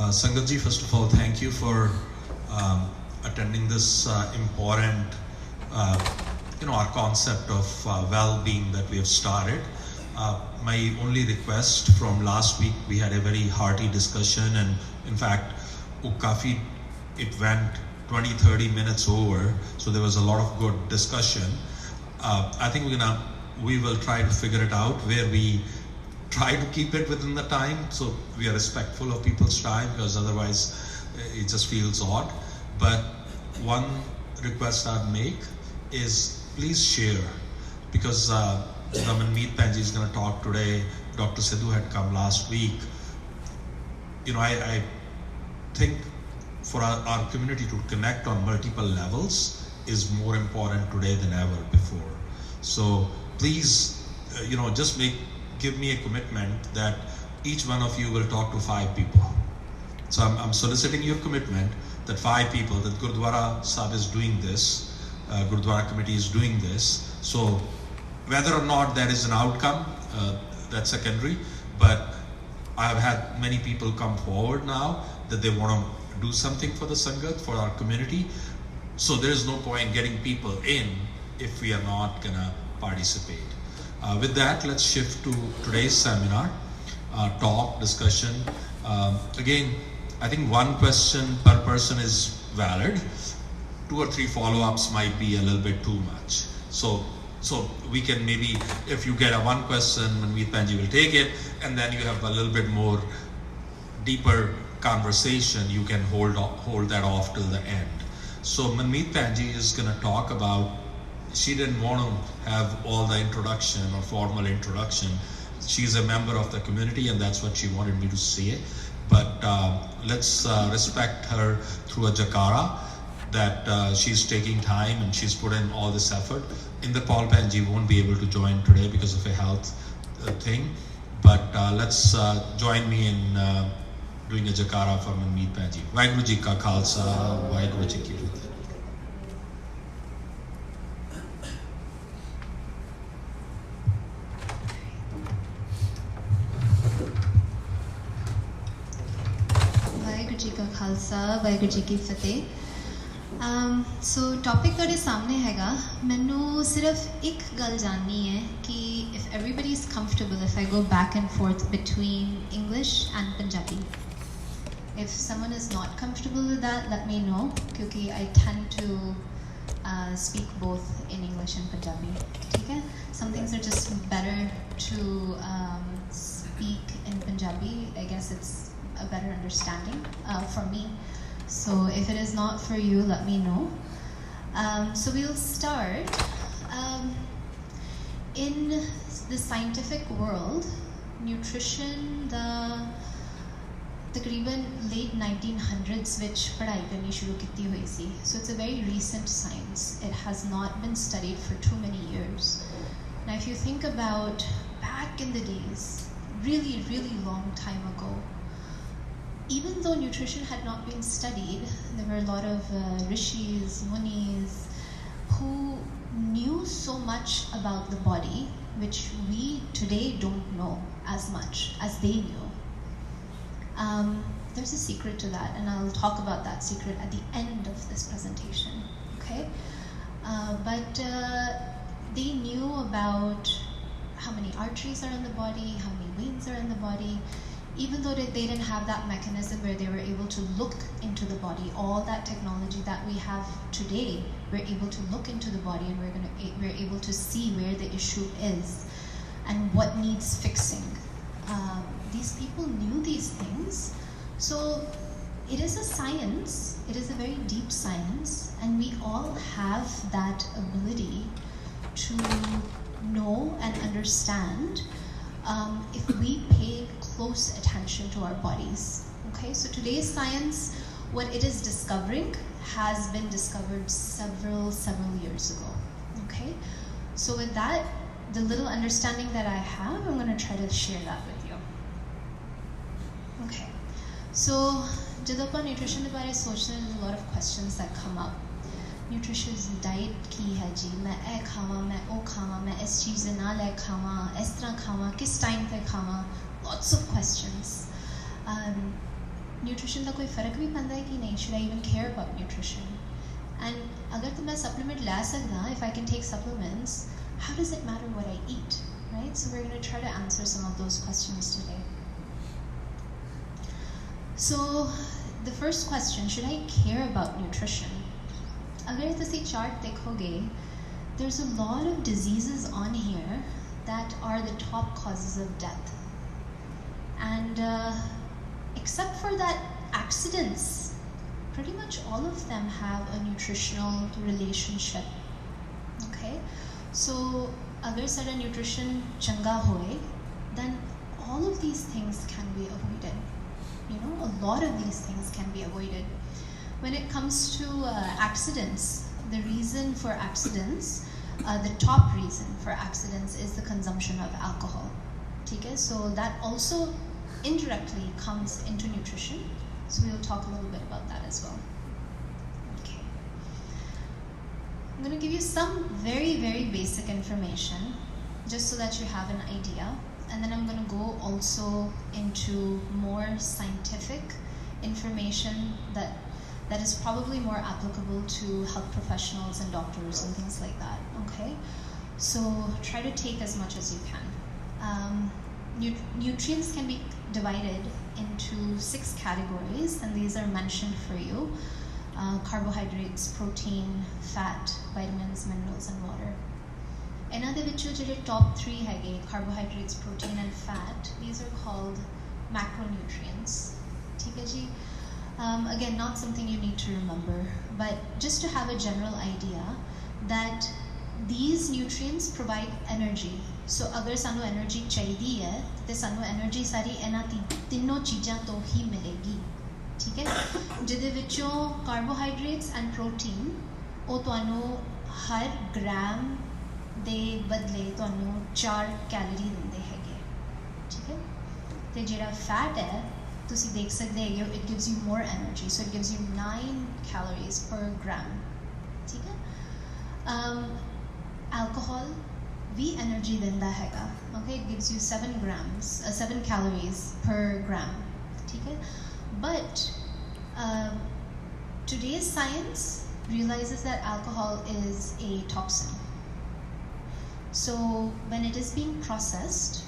Sangatji, first of all, thank you for attending this important, our concept of well-being that we have started. My only request from last week, we had a very hearty discussion, and in fact, it went 20-30 minutes over, so there was a lot of good discussion. I think we will try to figure it out where we try to keep it within the time, so we are respectful of people's time, because otherwise it just feels odd. But one request I'd make is please share, because Manmeet Panji is going to talk today. Dr. Sidhu had come last week. I think for our community to connect on multiple levels is more important today than ever before. So please, just give me a commitment that each one of you will talk to 5 people. So I'm soliciting your commitment that 5 people, that Gurdwara Sahib is doing this, Gurdwara committee is doing this. So whether or not there is an outcome, that's secondary, but I've had many people come forward now that they want to do something for the Sangat, for our community. So there is no point getting people in if we are not gonna participate. With that, let's shift to today's seminar, discussion. Again, I think one question per person is valid. 2 or 3 follow-ups might be a little bit too much. So we can maybe, if you get one question, Manmeet Panji will take it, and then you have a little bit more deeper conversation, you can hold that off till the end. So Manmeet Panji is going to talk about, she didn't want to have all the introduction or formal introduction. She's a member of the community, and that's what she wanted me to say. But let's respect her through a Jakara, that she's taking time and she's put in all this effort. Inderpal Panji won't be able to join today because of a health thing, but let's join me in doing a Jakara for Manmeet Panji. Waheguru Ji Ka Khalsa, Waheguru Ji Ki Fateh. Waheguru Ji Ka Khalsa, Waheguru Ji Ki Fateh. So topic ਤੁਹਾਡੇ ਸਾਹਮਣੇ ਹੈਗਾ ਮੈਨੂੰ ਸਿਰਫ ਇੱਕ ਗੱਲ ਜਾਣਨੀ ਹੈ ਕਿ if everybody is comfortable if I go back and forth between English and Punjabi. If someone is not comfortable with that, let me know, because I tend to speak both in English and Punjabi. Okay? Some things are just better to speak in Punjabi. I guess it's a better understanding for me. So if it is not for you, let me know. So we'll start. In the scientific world, nutrition, the takriban late 1900s which padhai karni shuru kiti hui si. So it's a very recent science. It has not been studied for too many years. Now if you think about back in the days, really, really long time ago, even though nutrition had not been studied, there were a lot of rishis, munis, who knew so much about the body, which we today don't know as much as they knew. There's a secret to that, and I'll talk about that secret at the end of this presentation, okay? But they knew about how many arteries are in the body, how many veins are in the body. Even though they didn't have that mechanism where they were able to look into the body, all that technology that we have today, we're able to look into the body and we're able to see where the issue is and what needs fixing. These people knew these things. So it is a science, it is a very deep science, and we all have that ability to know and understand if we pay close attention to our bodies. Okay, so today's science, what it is discovering has been discovered several years ago. Okay, so with that, the little understanding that I have, I'm going to try to share that with you. Okay, so jadon apan nutrition ke bare sochde hain, there's a lot of questions that come up. Nutritious diet की है जी, मैं ए खावा, मैं ओ खावा, मैं इस चीज़ ना ले खावा, इस तरह खावा, किस टाइम पे खावा, lots of questions. न्यूट्रिशन का कोई फ़र्क भी पैंदा है कि नहीं? Should I even care about nutrition? And अगर तो मैं supplement ले सकदा, if I can take supplements, how does it matter what I eat, right? So we're going to try to answer some of those questions today. So the first question, should I care about nutrition? अगर तुसी chart देखोगे, there's a lot of diseases on here that are the top causes of death. And except for that accidents, pretty much all of them have a nutritional relationship. Okay? So, agar sada nutrition changa hoye, then all of these things can be avoided. You know, a lot of these things can be avoided. When it comes to accidents, the reason for accidents, the top reason for accidents is the consumption of alcohol. Okay? So that also indirectly comes into nutrition. So we'll talk a little bit about that as well. Okay. I'm going to give you some very, very basic information just so that you have an idea. And then I'm going to go also into more scientific information that is probably more applicable to health professionals and doctors and things like that. Okay? So try to take as much as you can. Nutrients can be divided into 6 categories, and these are mentioned for you. Carbohydrates, protein, fat, vitamins, minerals, and water. ਇਹਨਾਂ ਦੇ ਵਿੱਚੋਂ ਜਿਹੜੇ top 3 ਹੈਗੇ, carbohydrates, protein, and fat, these are called macronutrients. ਠੀਕ ਹੈ ਜੀ? Again, not something you need to remember, but just to have a general idea that these nutrients provide energy. So अगर सानू energy चाहिदी है ते सानू energy सारी ਇਹਨਾਂ ਤਿੰਨੋਂ ਚੀਜ਼ਾਂ ਤੋਂ ਹੀ ਮਿਲੇਗੀ. ठीक है? ਜਿਹਦੇ ਵਿੱਚੋਂ carbohydrates and protein ਉਹ ਤੁਹਾਨੂੰ ਹਰ ਗ੍ਰਾਮ ਦੇ ਬਦਲੇ ਤੁਹਾਨੂੰ 4 ਕੈਲੋਰੀ ਦਿੰਦੇ ਹੈਗੇ. ਠੀਕ ਹੈ? ਤੇ ਜਿਹੜਾ fat ਹੈ ਤੁਸੀਂ ਦੇਖ ਸਕਦੇ ਹੈਗੇ, it gives you more energy, so it gives you 9 calories per gram. ठीक है? Alcohol भी energy दिंदा हैगा. Okay, it gives you 7 calories per gram. ठीक है? But today's science realizes that alcohol is a toxin. So when it is being processed,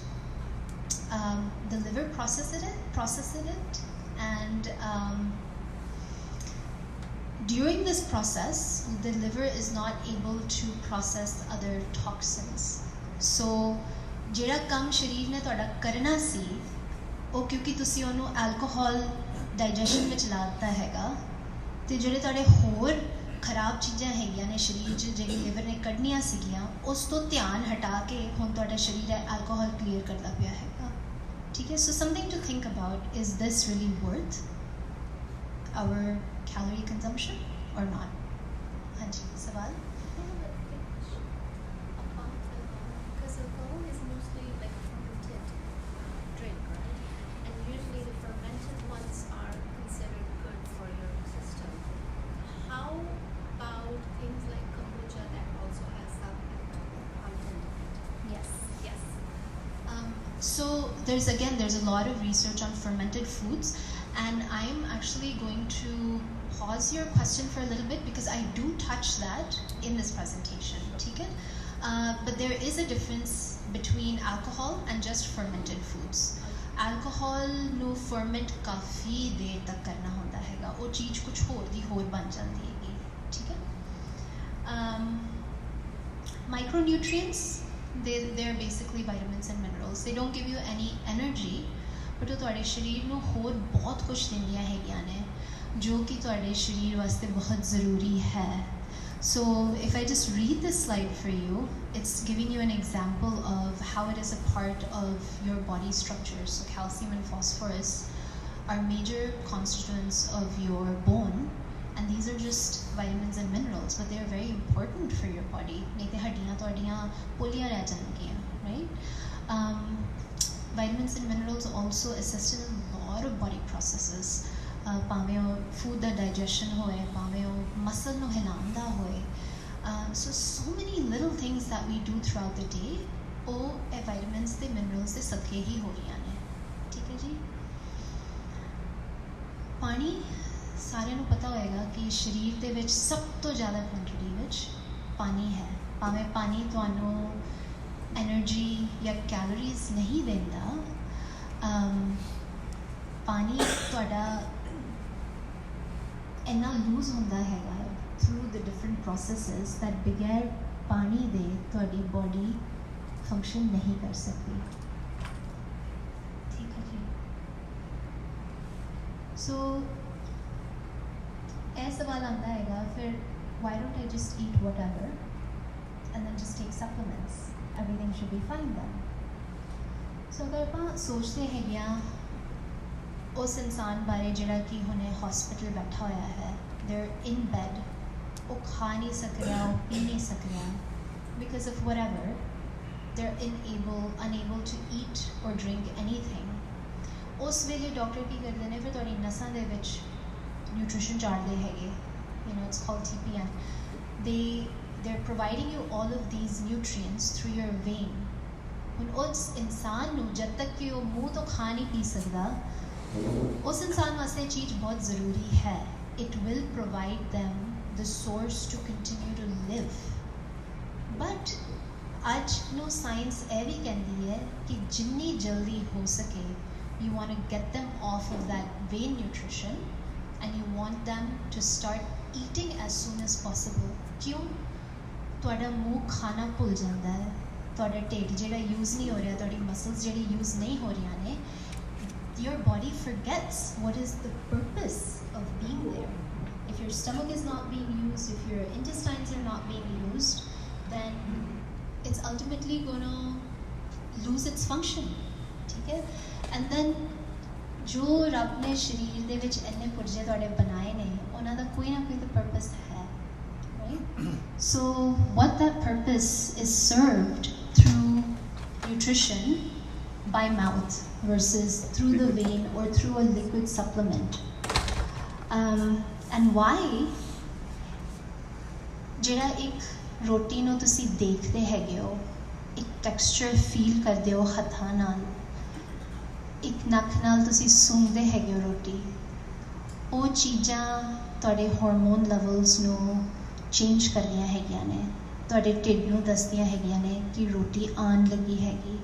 the liver processes it, and during this process, the liver is not able to process other toxins. So, ਜਿਹੜਾ ਕੰਮ ਸ਼ਰੀਰ ਨੇ ਤੁਹਾਡਾ ਕਰਨਾ ਸੀ, ਉਹ ਕਿਉਂਕਿ ਤੁਸੀਂ ਉਹਨੂੰ alcohol digestion ਵਿੱਚ ਲਾ ਦਿੱਤਾ ਹੈਗਾ, ਤੇ ਜਿਹੜੇ ਤੁਹਾਡੇ ਹੋਰ ਖਰਾਬ ਚੀਜ਼ਾਂ ਹੈਗੀਆਂ ਨੇ ਸ਼ਰੀਰ 'ਚ ਜਿਹੜੀ ਲਿਵਰ ਨੇ ਕੱਢਣੀਆਂ ਸੀਗੀਆਂ, ਉਸ ਤੋਂ ਧਿਆਨ ਹਟਾ ਕੇ ਹੁਣ ਤੁਹਾਡਾ ਸ਼ਰੀਰ ਹੈ alcohol clear ਕਰਦਾ ਪਿਆ ਹੈਗਾ. ਠੀਕ ਹੈ? So something to think about, is this really worth our calorie consumption or not? हाँ जी, सवाल? Because alcohol is mostly like fermented drink, right? And usually the fermented ones are considered good for your system. How about things like kombucha that also has some alcohol content in it? Yes. So there's a lot of research on fermented foods, and I'm actually going to pause your question for a little bit because I do touch that in this presentation. Okay? But there is a difference between alcohol and just fermented foods. Alcohol ਨੂੰ ferment ਕਾਫੀ ਦੇਰ ਤੱਕ ਕਰਨਾ ਹੁੰਦਾ ਹੈਗਾ, ਉਹ ਚੀਜ਼ ਕੁਝ ਹੋਰ ਦੀ ਹੋਰ ਬਣ ਜਾਂਦੀ ਹੈਗੀ. ਠੀਕ ਹੈ? Micronutrients, they're basically vitamins and minerals. They don't give you any energy, but ਉਹ ਤੁਹਾਡੇ ਸਰੀਰ ਨੂੰ ਹੋਰ ਬਹੁਤ ਕੁਝ ਦਿੰਦੀਆਂ ਹੈਗੀਆਂ ਨੇ ਜੋ ਕਿ ਤੁਹਾਡੇ ਸਰੀਰ ਵਾਸਤੇ ਬਹੁਤ ਜ਼ਰੂਰੀ ਹੈ. So if I just read this slide for you, it's giving you an example of how it is a part of your body structure. So calcium and phosphorus are major constituents of your bone, and these are just vitamins and minerals, but they are very important for your body. Nahi te haddiyan todiyan poliyan reh jangiyan, right? Vitamins and minerals also assist in a lot of body processes. ਭਾਵੇਂ ਉਹ food ਦਾ digestion ਹੋਏ, ਭਾਵੇਂ ਉਹ muscle ਨੂੰ ਹਿਲਾਉਣ ਦਾ ਹੋਏ. So many little things that we do throughout the day, ਉਹ ਇਹ vitamins ਤੇ minerals ਦੇ ਸਦਕੇ ਹੀ ਹੋ ਰਹੀਆਂ ਨੇ. ਠੀਕ ਹੈ ਜੀ? पानी सारिਆਂ ਨੂੰ ਪਤਾ ਹੋਏਗਾ ਕਿ ਸਰੀਰ ਦੇ ਵਿੱਚ ਸਭ ਤੋਂ ਜ਼ਿਆਦਾ ਕੁਆਂਟੀਟੀ ਵਿੱਚ ਪਾਣੀ ਹੈ ਭਾਵੇਂ ਪਾਣੀ ਤੁਹਾਨੂੰ एनर्जी या कैलोरीज नहीं देता पानी तुहाडा इन्ना लूज होंदा हैगा through the different processes that बगैर पानी दे तुहाडी बॉडी फंक्शन नहीं कर सकती ठीक है जी सो यह सवाल आता हैगा फिर why don't I just eat whatever and then just take supplements everything should be fine then so अगर आप सोचते हैं या उस इंसान बारे जिहड़ा कि हुणे हॉस्पिटल बैठा होया है they're in bed वो खा नहीं सक रहा वो पी नहीं सक रहा because of whatever they're unable to eat or drink anything उस वेले डॉक्टर की करते हैं फिर तुहाडी नसां दे विच न्यूट्रिशन चाढ़दे हैगे you know it's called TPN they're providing you all of these nutrients through your vein ਹੁਣ ਉਸ इंसान ਨੂੰ जब तक कि वो मुँह तो खा नहीं पी सकता उस इंसान वास्ते चीज़ बहुत ज़रूरी है it will provide them the source to continue to live but आज नो साइंस यह भी कहती है कि जिन्नी जल्दी हो सके you want to get them off of that vein nutrition and you want them to start eating as soon as possible क्यों ਤੁਹਾਡਾ ਮੂੰਹ ਖਾਣਾ ਭੁੱਲ ਜਾਂਦਾ ਹੈ ਤੁਹਾਡਾ ਢਿੱਡ ਜਿਹੜਾ ਯੂਜ਼ ਨਹੀਂ ਹੋ ਰਿਹਾ ਤੁਹਾਡੀ ਮਸਲਸ ਜਿਹੜੀ ਯੂਜ਼ ਨਹੀਂ ਹੋ ਰਹੀਆਂ ਨੇ your body forgets what is the purpose of being there if your stomach is not being used if your intestines are not being used then it's ultimately going to lose its function ठीक है and then ਜੋ ਰੱਬ ਨੇ ਸਰੀਰ ਦੇ ਵਿੱਚ ਇੰਨੇ ਪੁਰਜੇ ਤੁਹਾਡੇ ਬਣਾਏ ਨੇ ਉਹਨਾਂ ਦਾ ਕੋਈ ਨਾ ਕੋਈ ਤਾਂ ਪਰਪਸ ਹੈ So what that purpose is served through nutrition by mouth versus through the vein or through a liquid supplement and why ਜਿਹੜਾ ਇੱਕ ਰੋਟੀ ਨੂੰ ਤੁਸੀਂ ਦੇਖਦੇ ਹੈਗੇ ਹੋ ਇੱਕ ਟੈਕਸਚਰ ਫੀਲ ਕਰਦੇ ਹੋ ਹੱਥਾਂ ਨਾਲ ਇੱਕ ਨੱਕ ਨਾਲ ਤੁਸੀਂ ਸੁੰਘਦੇ ਹੈਗੇ ਹੋ ਰੋਟੀ ਉਹ ਚੀਜ਼ਾਂ ਤੁਹਾਡੇ ਹਾਰਮੋਨ ਲੈਵਲਸ ਨੂੰ चेंज करनियां हैगियां ने तुहाडे ढिड नूं दसदियां हैगियां ने कि रोटी आन लगी हैगी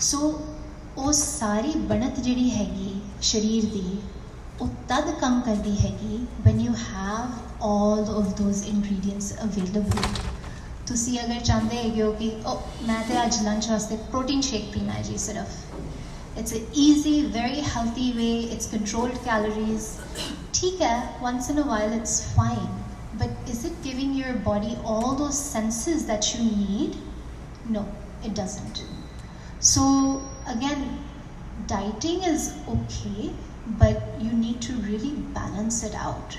सो वो सारी बनत जिहड़ी हैगी शरीर दी वो तद काम करदी हैगी when you have all of those ingredients available तुसी अगर चाहते हैगे हो कि मैं तो अज लंच वास्ते प्रोटीन शेक पीना है जी सिर्फ it's an easy very healthy way it's controlled calories ठीक है once in a while it's fine but is it giving your body all those senses that you need? No, it doesn't. So again, dieting is okay, but you need to really balance it out.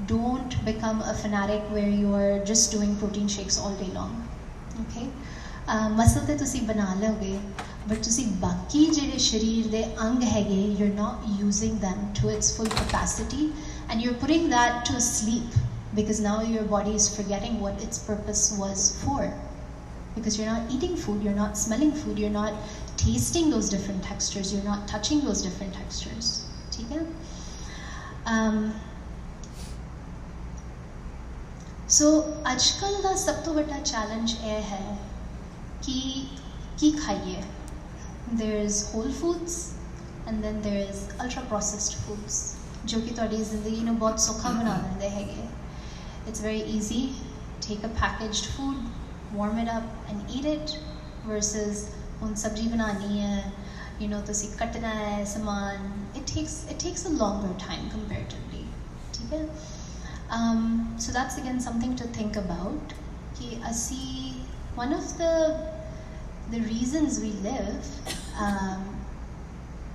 Don't become a fanatic where you are just doing protein shakes all day long. Okay? Muscle ते तुसी बना लोगे, but तुसी बाकी जेडे शरीर दे अंग हैगे, you're not using them to its full capacity, and you're putting that to sleep. Because now your body is forgetting what its purpose was for because you're not eating food you're not smelling food you're not tasting those different textures you're not touching those different textures ठीक है so आजकल दा सब तो बड़ा challenge ये है कि खाइए there is whole foods and then there is ultra processed foods जो कि ਤੁਹਾਡੀ ਜ਼ਿੰਦਗੀ ਨੂੰ ਬਹੁਤ ਸੌਖਾ ਬਣਾ ਦਿੰਦੇ ਹੈਗੇ It's very easy. Take a packaged food, warm it up and eat it versus un sabji banani hai, you know, tusi katna hai saman. It takes a longer time comparatively. ठीक है? So that's again something to think about. कि asi one of the reasons we live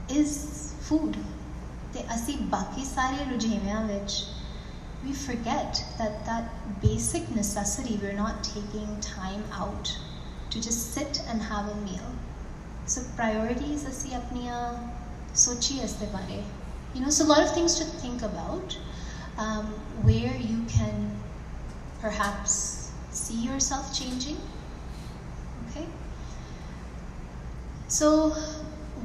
is food. ते asi बाकी सारे रुझेवियां विच we forget that basic necessity we're not taking time out to just sit and have a meal so priorities ਅਸੀਂ ਆਪਣੀਆਂ ਸੋਚੀਏ ਇਸ ਦੇ ਬਾਰੇ you know so a lot of things to think about where you can perhaps see yourself changing okay so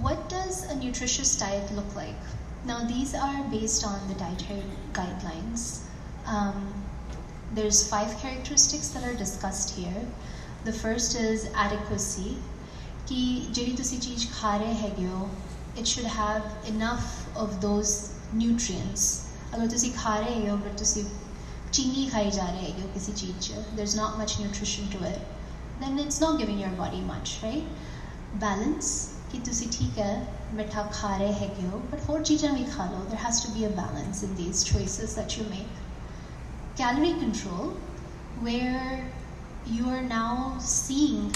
what does a nutritious diet look like Now these are based on the dietary guidelines. There's 5 characteristics that are discussed here. The first is adequacy, कि ਜਿਹੜੀ ਤੁਸੀਂ ਚੀਜ਼ ਖਾ ਰਹੇ ਹੈਗੇ ਹੋ, it should have enough of those nutrients. अगर ਤੁਸੀਂ खा रहे हो but ਤੁਸੀਂ चीनी खाई जा रहे हो किसी चीज़ च, there's not much nutrition to it, then it's not giving your body much, right? Balance, कि ਤੁਸੀਂ ठीक है मिठा खा रहे हैगे हो but होर चीज़ां भी खा लो. There has to be a balance in these choices that you make. Calorie control, where you are now seeing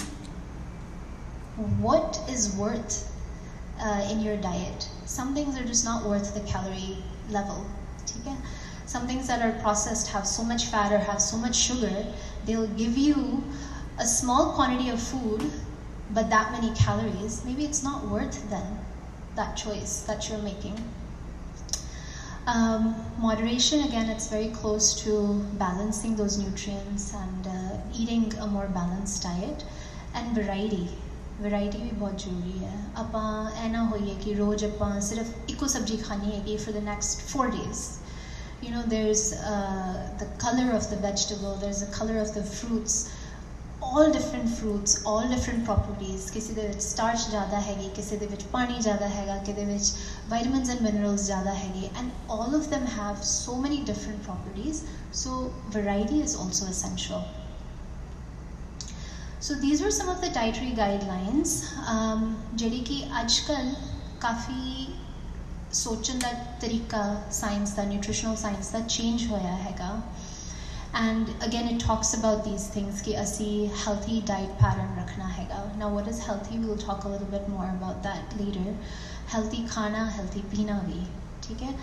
what is worth in your diet. Some things are just not worth the calorie level. ठीक है? Some things that are processed have so much fat or have so much sugar, they'll give you a small quantity of food but that many calories. Maybe it's not worth then that choice that you're making. Moderation, again, it's very close to balancing those nutrients and eating a more balanced diet. And variety भी बहुत ज़रूरी है. ਆਪਾਂ ऐ ना होइए कि रोज़ ਆਪਾਂ सिर्फ इको सब्जी खानी है कि for the next 4 days. You know, there's the color of the vegetable, there's the color of the fruits, all different fruits, all different properties. किसी दे विच starch ज़्यादा हैगी, किसी दे विच पानी ज़्यादा हैगा, किसी दे विच vitamins and minerals ज़्यादा हैगी, and all of them have so many different properties. So variety is also essential. So these were some of the dietary guidelines. ਜਿਹੜੀ कि आजकल काफ़ी सोचने का तरीका साइंस का, न्यूट्रिशनल साइंस का चेंज होया हैगा. And again it talks about these things कि असी healthy diet pattern रखना हैगा. Now what is healthy? We will talk a little bit more about that later. Healthy खाना, healthy पीना भी, ठीक है?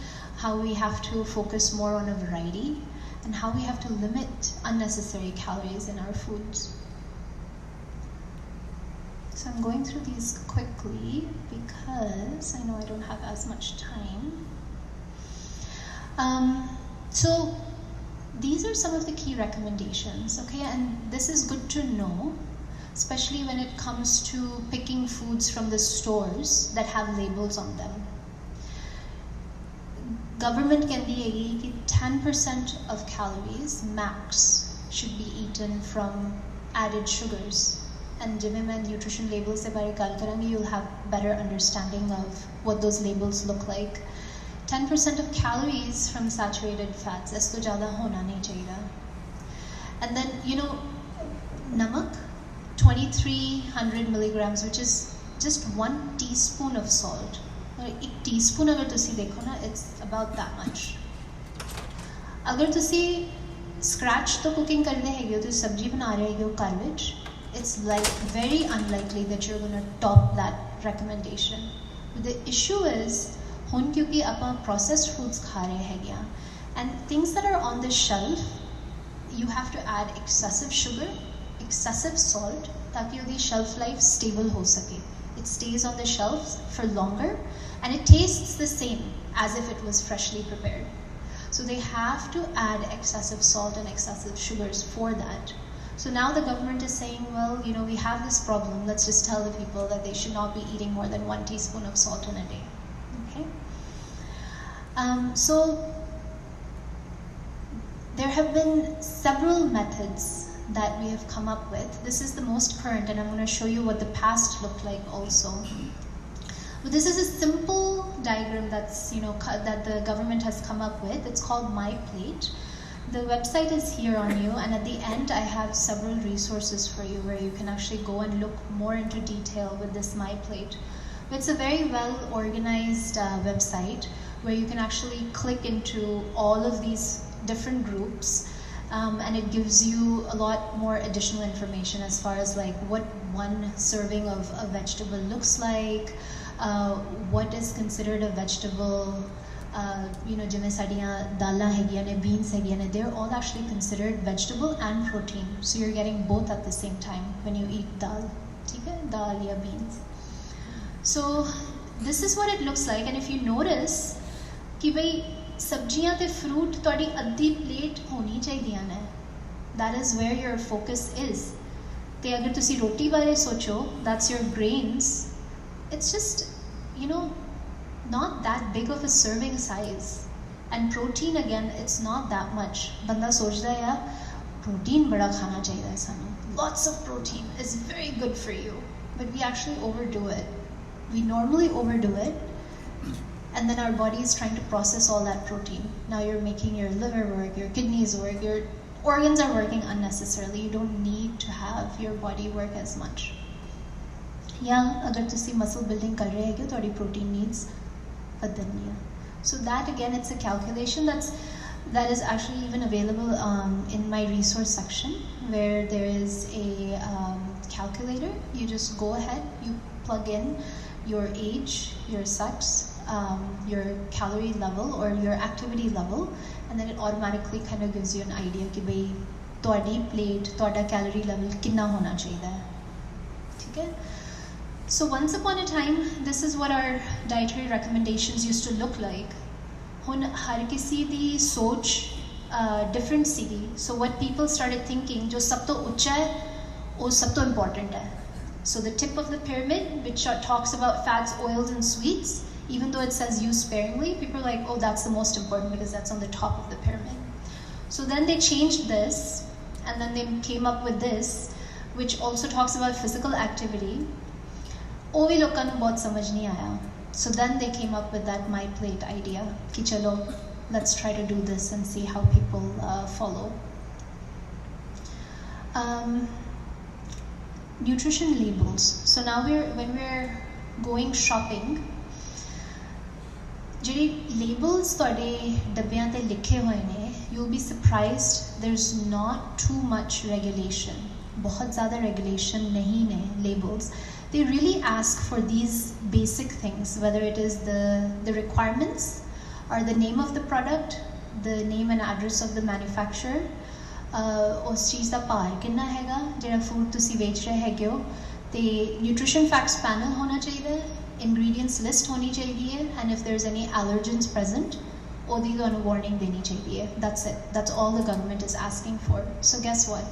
How we have to focus more on a variety and how we have to limit unnecessary calories in our foods. So I'm going through these quickly because I know I don't have as much time. So these are some of the key recommendations, okay? And this is good to know, especially when it comes to picking foods from the stores that have labels on them. Government कहती है कि 10% of calories max should be eaten from added sugars. And जब मैं nutrition labels से बारे गल करूँगी, you'll have better understanding of what those labels look like. 10% of calories from saturated fats, इसको ज़्यादा होना नहीं चाहिए. And then, you know, namak, 2300 milligrams, which is just 1 teaspoon of salt. एक teaspoon अगर तुसी देखो ना, it's about that much. अगर तुसी scratch तो cooking कर रहे हैगे हो, तुसी सब्जी बना रहे हैगे हो घर विच, it's like very unlikely that you're going to top that recommendation. But the issue is, hun kyunki apan processed foods kha rahe hain, and things that are on the shelf, you have to add excessive sugar, excessive salt, ताकि उनकी shelf life stable हो सके. It stays on the shelves for longer, and it tastes the same as if it was freshly prepared. So they have to add excessive salt and excessive sugars for that. So now the government is saying, well, you know, we have this problem. Let's just tell the people that they should not be eating more than 1 teaspoon of salt in a day. Okay. So there have been several methods that we have come up with. This is the most current, and I'm going to show you what the past looked like also. But this is a simple diagram that's, you know, that the government has come up with. It's called My Plate. The website is here on you, and at the end I have several resources for you where you can actually go and look more into detail with this My Plate. It's a very well organized website where you can actually click into all of these different groups, and it gives you a lot more additional information as far as like what one serving of a vegetable looks like, what is considered a vegetable. You know, जिमें साड़ियाँ दालां हैगियां ने, beans हैगियां ने, they're all actually considered vegetable and protein. So you're getting both at the same time when you eat dal, ठीक है, dal या beans. So this is what it looks like, and if you notice कि भाई सब्जियाँ ते fruit तोड़ी अद्धी plate होनी चाहिए ने, that is where your focus is. ते अगर तुसी रोटी बारे सोचो, that's your grains. It's just, you know, not that big of a serving size. And protein again, it's not that much. Banda sochda hai protein bada khana chahiye sanu. Lots of protein is very good for you, but we actually overdo it. We normally overdo it, and then our body is trying to process all that protein. Now you're making your liver work, your kidneys work, your organs are working unnecessarily. You don't need to have your body work as much. Yeah, agar tusi muscle building kar rahe ho, todi protein needs badaniya. So that again, it's a calculation that is actually even available in my resource section, where there is a calculator. You just go ahead, you plug in your age, your sex, your calorie level or your activity level, and then it automatically kind of gives you an idea कि भाई तोड़ी plate, तोड़ा calorie level कितना होना चाहिए, ठीक है? So once upon a time, this is what our dietary recommendations used to look like. Hun har kisi di soch different सीगी. So what people started thinking, जो सब तो ऊंचा है, वो सब तो important है. So the tip of the pyramid, which talks about fats, oils, and sweets, even though it says use sparingly, people are like, oh, that's the most important because that's on the top of the pyramid. So then they changed this, and then they came up with this, which also talks about physical activity. Oh, we look bahut samajh nahi aaya. So then they came up with that my plate idea. Ki chalo, let's try to do this and see how people follow. Nutrition labels. So now when we're going shopping, ਜਿਹੜੇ labels ਤੁਹਾਡੇ ਡੱਬਿਆਂ ਤੇ ਲਿਖੇ ਹੋਏ ਨੇ, you'll be surprised there's not too much regulation. बहुत ज़्यादा regulation नहीं ने labels. They really ask for these basic things, whether it is the requirements or the name of the product, the name and address of the manufacturer, ਉਸ ਚੀਜ਼ ਦਾ ਭਾਰ ਕਿੰਨਾ ਹੈਗਾ ਜਿਹੜਾ ਫੂਡ ਤੁਸੀਂ ਵੇਚ ਰਹੇ ਹੈਗੇ ਹੋ, ਤੇ nutrition facts panel ਹੋਣਾ ਚਾਹੀਦਾ, ingredients list ਹੋਣੀ ਚਾਹੀਦੀ ਹੈ, and if there's any allergens present, ਉਹਦੀ ਤੁਹਾਨੂੰ warning ਦੇਣੀ ਚਾਹੀਦੀ ਹੈ. That's it. That's all the government is asking for. So guess what?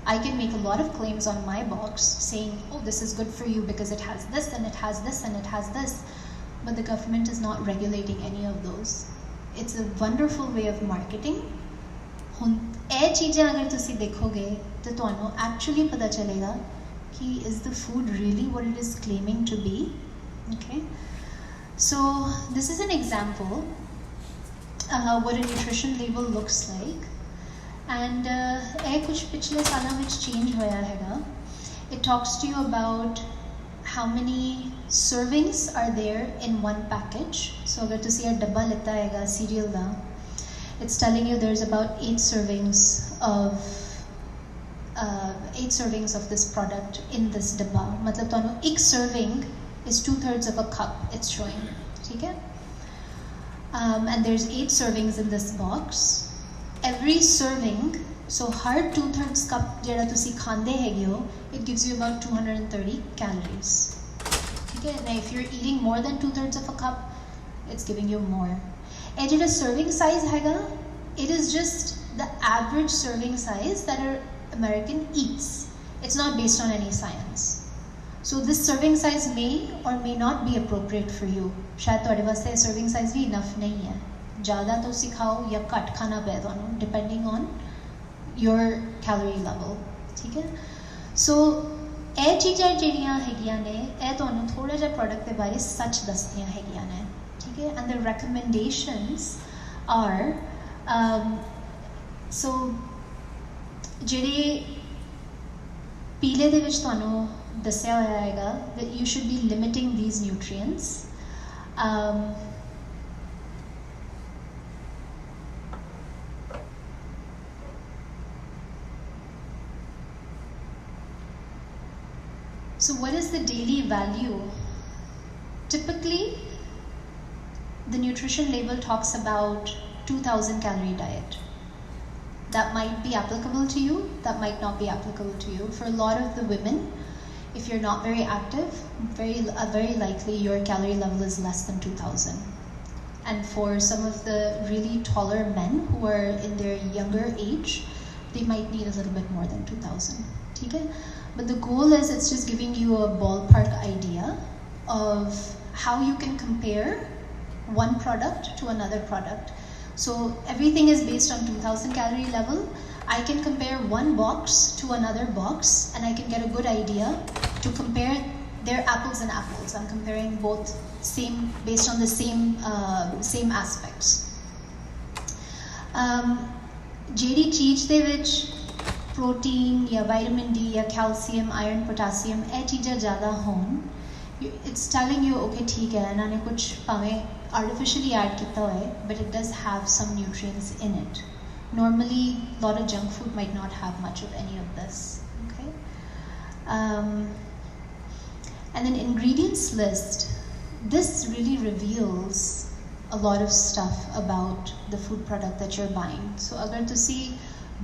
I can make a lot of claims on my box saying, oh, this is good for you because it has this and it has this and it has this, but the government is not regulating any of those. It's a wonderful way of marketing. ਹੁਣ ਇਹ ਚੀਜ਼ਾਂ ਅਗਰ ਤੁਸੀਂ ਦੇਖੋਗੇ ਤਾਂ ਤੁਹਾਨੂੰ actually ਪਤਾ ਚੱਲੇਗਾ ਕਿ is the food really what it is claiming to be. Okay, so this is an example what a nutrition label looks like. And ਇਹ ਕੁਝ ਪਿਛਲੇ ਸਾਲਾਂ ਵਿੱਚ change ਹੋਇਆ ਹੈਗਾ. It talks to you about how many servings are there in one package. So ਅਗਰ ਤੁਸੀਂ ਇਹ ਡੱਬਾ ਲਿੱਤਾ ਹੈਗਾ cereal the, it's telling you there's about 8 servings of this product in this dabba. मतलब ਤੁਹਾਨੂੰ एक serving is 2/3 of a cup. It's showing, ठीक है? And there's 8 servings in this box. Every serving, so her 2/3 cup जेड़ा तुसी खांदे हैगे हो, it gives you about 230 calories. ठीक है? Now if you're eating more than 2/3 of a cup, it's giving you more. And जेड़ा serving size हैगा, it is just the average serving size that an American eats. It's not based on any science. So this serving size may or may not be appropriate for you. शायद ਤੁਹਾਡੇ ਵਾਸਤੇ serving size भी enough नहीं है. ज़्यादा तो सिखाओ या घट खाना पै ਤੁਹਾਨੂੰ, depending on your calorie level. ठीक है? So ਇਹ ਚੀਜ਼ਾਂ ਜਿਹੜੀਆਂ ਹੈਗੀਆਂ ਨੇ, ਇਹ ਤੁਹਾਨੂੰ ਥੋੜਾ ਜਿਹਾ ਪ੍ਰੋਡਕਟ ਦੇ ਬਾਰੇ ਸੱਚ ਦੱਸਦੀਆਂ ਹੈਗੀਆਂ ਨੇ. ਠੀਕ ਹੈ? And the recommendations are so ਜਿਹੜੇ ਪੀਲੇ ਦੇ ਵਿੱਚ ਤੁਹਾਨੂੰ ਦੱਸਿਆ ਹੋਇਆ ਹੈਗਾ that you should be limiting these nutrients. So what is the daily value? Typically, the nutrition label talks about 2000 calorie diet. That might be applicable to you, that might not be applicable to you. For a lot of the women, if you're not very active, very likely your calorie level is less than 2000. And for some of the really taller men who are in their younger age, they might need a little bit more than 2000. Okay? But the goal is, it's just giving you a ballpark idea of how you can compare one product to another product. So everything is based on 2000 calorie level. I can compare one box to another box and I can get a good idea to compare their apples and apples. I'm comparing both based on the same aspects. ਜਿਹੜੀ ਚੀਜ਼ ਦੇ ਵਿੱਚ protein ਜਾਂ vitamin D ਜਾਂ calcium, iron, potassium ਇਹ ਚੀਜ਼ਾਂ ਜ਼ਿਆਦਾ ਹੋਣ, it's telling you okay ठीक है ਇਹਨਾਂ ਨੇ ਕੁਝ ਭਾਵੇਂ artificially add ਕੀਤਾ ਹੋਏ, but it does have some nutrients in it. Normally, a lot of junk food might not have much of any of this. Okay, and then ingredients list. This really reveals a lot of stuff about the food product that you're buying. So, agar tusi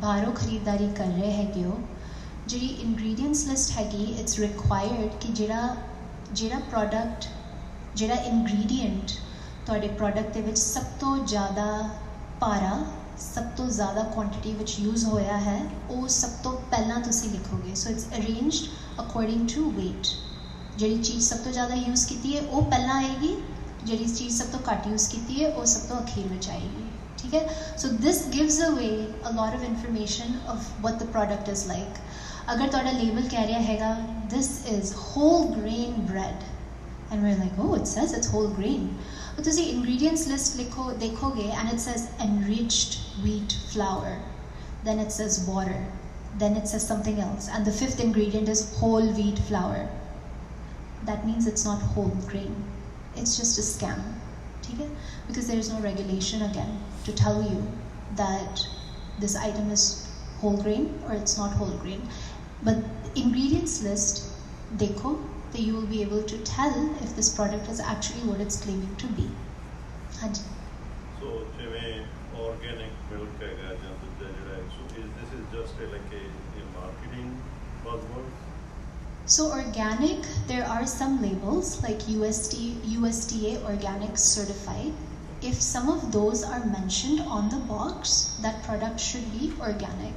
बाहरों खरीदारी कर रहे हैगे हो, जी ingredients list हैगी, it's required कि ਜਿਹੜਾ product, ਜਿਹੜਾ ingredient ਤੁਹਾਡੇ product ਦੇ ਵਿੱਚ ਸਭ ਤੋਂ ਜ਼ਿਆਦਾ ਭਾਰਾ, ਸਭ ਤੋਂ ਜ਼ਿਆਦਾ quantity ਵਿੱਚ use ਹੋਇਆ ਹੈ, ਉਹ ਸਭ ਤੋਂ ਪਹਿਲਾਂ ਤੁਸੀਂ ਲਿਖੋਗੇ. So it's arranged according to weight. ਜਿਹੜੀ ਚੀਜ਼ ਸਭ ਤੋਂ ਜ਼ਿਆਦਾ use ਕੀਤੀ ਹੈ ਉਹ ਪਹਿਲਾਂ ਆਏਗੀ, ਜਿਹੜੀ ਚੀਜ਼ ਸਭ ਤੋਂ ਘੱਟ use ਕੀਤੀ ਹੈ ਉਹ ਸਭ ਤੋਂ ਅਖੀਰ ਵਿੱਚ ਆਏਗੀ. ਠੀਕ ਹੈ? So this gives away a lot of information of what the product is like. ਅਗਰ ਤੁਹਾਡਾ label ਕਹਿ ਰਿਹਾ ਹੈਗਾ this is whole grain bread and we're like, oh, it says it's whole grain. But ਤੁਸੀਂ ingredients list देखोगे and it says enriched wheat flour, then it says water, then it says something else, and the 5th ingredient is whole wheat flour. That means it's not whole grain. It's just a scam. Okay? Because there is no regulation again to tell you that this item is whole grain or it's not whole grain. But ingredients list देखो, that you will be able to tell if this product is actually what it's claiming to be. Haan ji. So, organic milk so this is just like a marketing buzzword? So organic, there are some labels like USDA organic certified. If some of those are mentioned on the box, that product should be organic.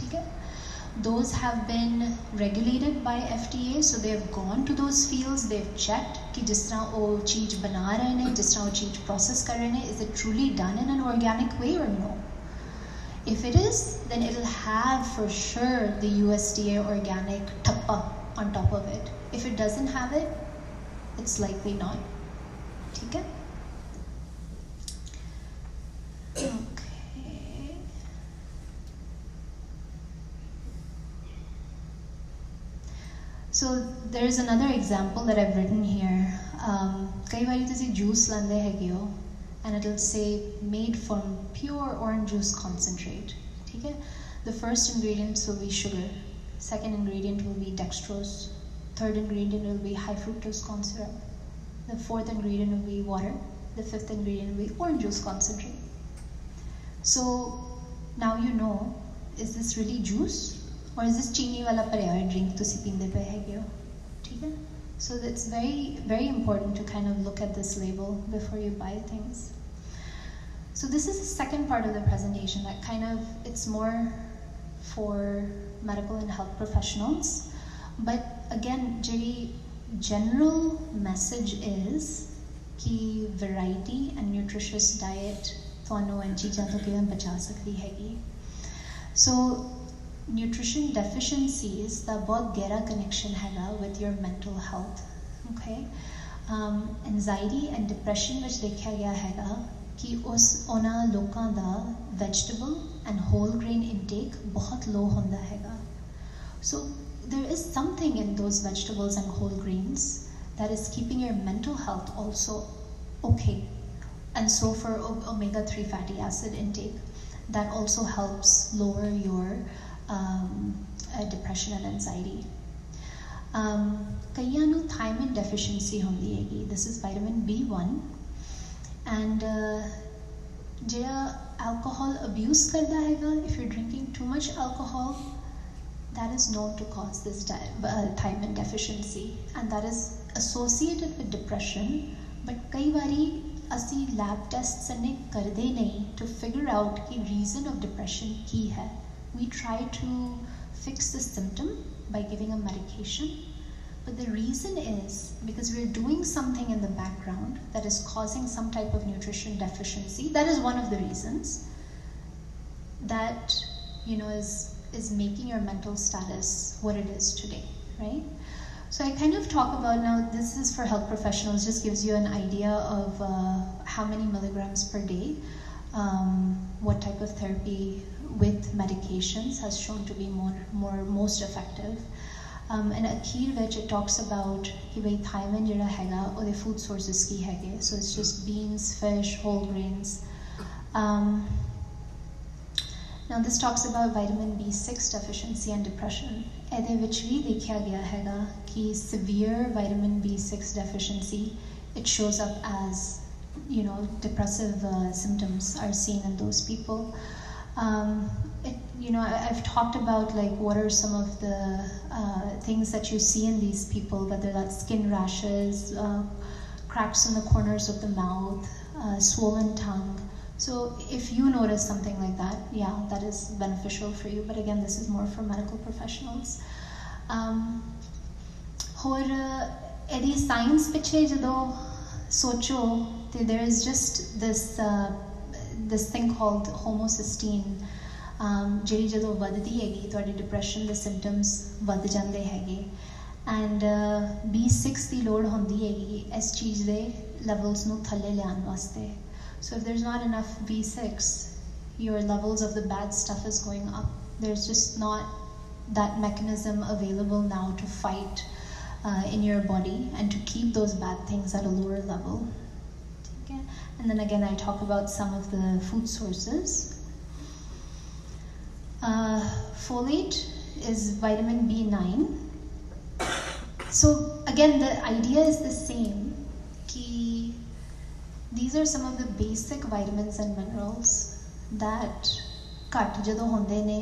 Okay? Those have been regulated by FDA, so they have gone to those fields, they've checked कि जिस तरह वो चीज़ बना रहे हैं, जिस तरह वो चीज़ process कर रहे हैं, is it truly done in an organic way or no? If it is, then it will have for sure the USDA organic thappa on top of it. If it doesn't have it, it's likely not. ठीक है? So there is another example that I've written here. कई बारी तुसी juice लांदे हैगे हो and it'll say made from pure orange juice concentrate. ठीक है? The first ingredients will be sugar. Second ingredient will be dextrose. Third ingredient will be high fructose corn syrup. The fourth ingredient will be water. The fifth ingredient will be orange juice concentrate. So now you know, is this really juice? Or is this चीनी वाला पर्याय drink तुसी पींदे पे हैगे हो? ठीक है? So it's very, very important to kind of look at this label before you buy things. So this is the second part of the presentation that kind of, it's more for medical and health professionals. But again, the general message is कि variety and nutritious diet ਤੁਹਾਨੂੰ ਇਹ ਚੀਜ਼ਾਂ ਤੋਂ ਕਿਵੇਂ ਬਚਾ ਸਕਦੀ ਹੈਗੀ. So nutrition deficiencies ਦਾ ਬਹੁਤ ਗਹਿਰਾ connection ਹੈਗਾ with your mental health. Okay? Anxiety and depression ਵਿੱਚ ਦੇਖਿਆ ਗਿਆ ਹੈਗਾ ਕਿ ਉਹਨਾਂ ਲੋਕਾਂ ਦਾ vegetable and whole grain intake ਬਹੁਤ low ਹੁੰਦਾ ਹੈਗਾ. So there is something in those vegetables and whole grains that is keeping your mental health also okay. And so for omega-3 fatty acid intake, that also helps lower your depression and anxiety. ਕਈਆਂ ਨੂੰ thiamine deficiency ਹੁੰਦੀ ਹੈਗੀ. This is vitamin B1. And ਜਿਹੜਾ alcohol abuse ਕਰਦਾ ਹੈਗਾ, if you're drinking too much alcohol, that is known to cause this thiamine deficiency, and that is associated with depression. But कई बारी ਅਸੀਂ lab tests ਇੰਨੇ ਕਰਦੇ ਨਹੀਂ to figure out कि reason of depression ਕੀ ਹੈ. We try to fix the symptom by giving a medication, But the reason is because we're doing something in the background that is causing some type of nutrition deficiency. That is one of the reasons that, is making your mental status what it is today, right? So I kind of talk about, now this is for health professionals, just gives you an idea of how many milligrams per day, what type of therapy with medications has shown to be most effective. And akhir which it talks about कि भाई thiamine जड़ा हैगा उधे food sources की हैगे, so it's just beans, fish, whole grains. Now this talks about vitamin B6 deficiency and depression. ਇਹਦੇ ਵਿੱਚ ਵੀ ਦੇਖਿਆ ਗਿਆ ਹੈਗਾ कि severe vitamin B6 deficiency, it shows up as, depressive symptoms are seen in those people. I've talked about what are some of the things that you see in these people, whether that's skin rashes, cracks in the corners of the mouth, swollen tongue. So if you notice something like that, yeah, that is beneficial for you. But again, this is more for medical professionals. ਹੋਰ ਇਹਦੀ science ਪਿੱਛੇ ਜਦੋਂ ਸੋਚੋ ਤੇ there is just this thing called homocysteine, ਜਿਹੜੀ ਜਦੋਂ ਵੱਧਦੀ ਹੈਗੀ ਤੁਹਾਡੀ depression ਦੇ symptoms ਵੱਧ ਜਾਂਦੇ ਹੈਗੇ, and B6 ਦੀ ਲੋੜ ਹੁੰਦੀ ਹੈਗੀ ਇਸ ਚੀਜ਼ ਦੇ levels ਨੂੰ ਥੱਲੇ ਲਿਆਉਣ ਵਾਸਤੇ. So if there's not enough B6, your levels of the bad stuff is going up. There's just not that mechanism available now to fight in your body and to keep those bad things at a lower level. Okay? And then again, I talk about some of the food sources. Folate is vitamin B9. So again, the idea is the same. These are some of the basic vitamins and minerals that ਘੱਟ ਜਦੋਂ ਹੁੰਦੇ ਨੇ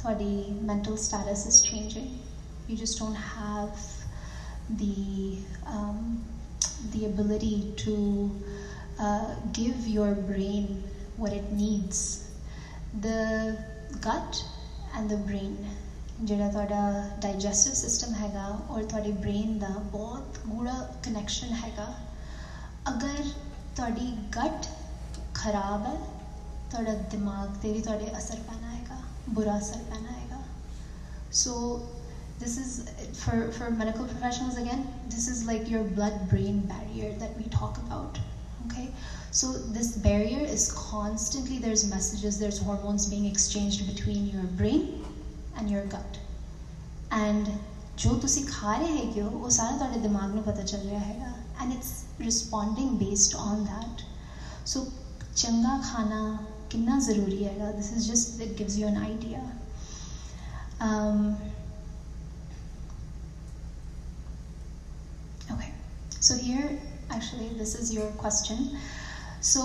ਤੁਹਾਡੀ mental status is changing. You just don't have the ability to give your brain what it needs. The gut and the brain, ਜਿਹੜਾ ਤੁਹਾਡਾ digestive system ਹੈਗਾ ਔਰ ਤੁਹਾਡੀ brain ਦਾ ਬਹੁਤ ਗੂੜਾ connection ਹੈਗਾ. अगर ਤੁਹਾਡੀ gut ਖਰਾਬ ਹੈ ਤੁਹਾਡਾ ਦਿਮਾਗ ਤੇ ਵੀ ਤੁਹਾਡੇ ਅਸਰ ਪੈਣਾ ਹੈਗਾ, ਬੁਰਾ ਅਸਰ ਪੈਣਾ ਹੈਗਾ. So this is for medical professionals, again, this is like your blood-brain barrier that we talk about. Okay, so this barrier is constantly, there's messages, there's hormones being exchanged between your brain and your gut, and ਜੋ ਤੁਸੀਂ ਖਾ ਰਹੇ ਹੈਗੇ ਹੋ ਉਹ ਸਾਰਾ ਤੁਹਾਡੇ ਦਿਮਾਗ ਨੂੰ ਪਤਾ ਚੱਲ ਰਿਹਾ ਹੈਗਾ, and it's responding based on that. So ਚੰਗਾ ਖਾਣਾ ਕਿੰਨਾ ਜ਼ਰੂਰੀ ਹੈਗਾ, this is just, it gives you an idea. Okay, so here actually this is your question. So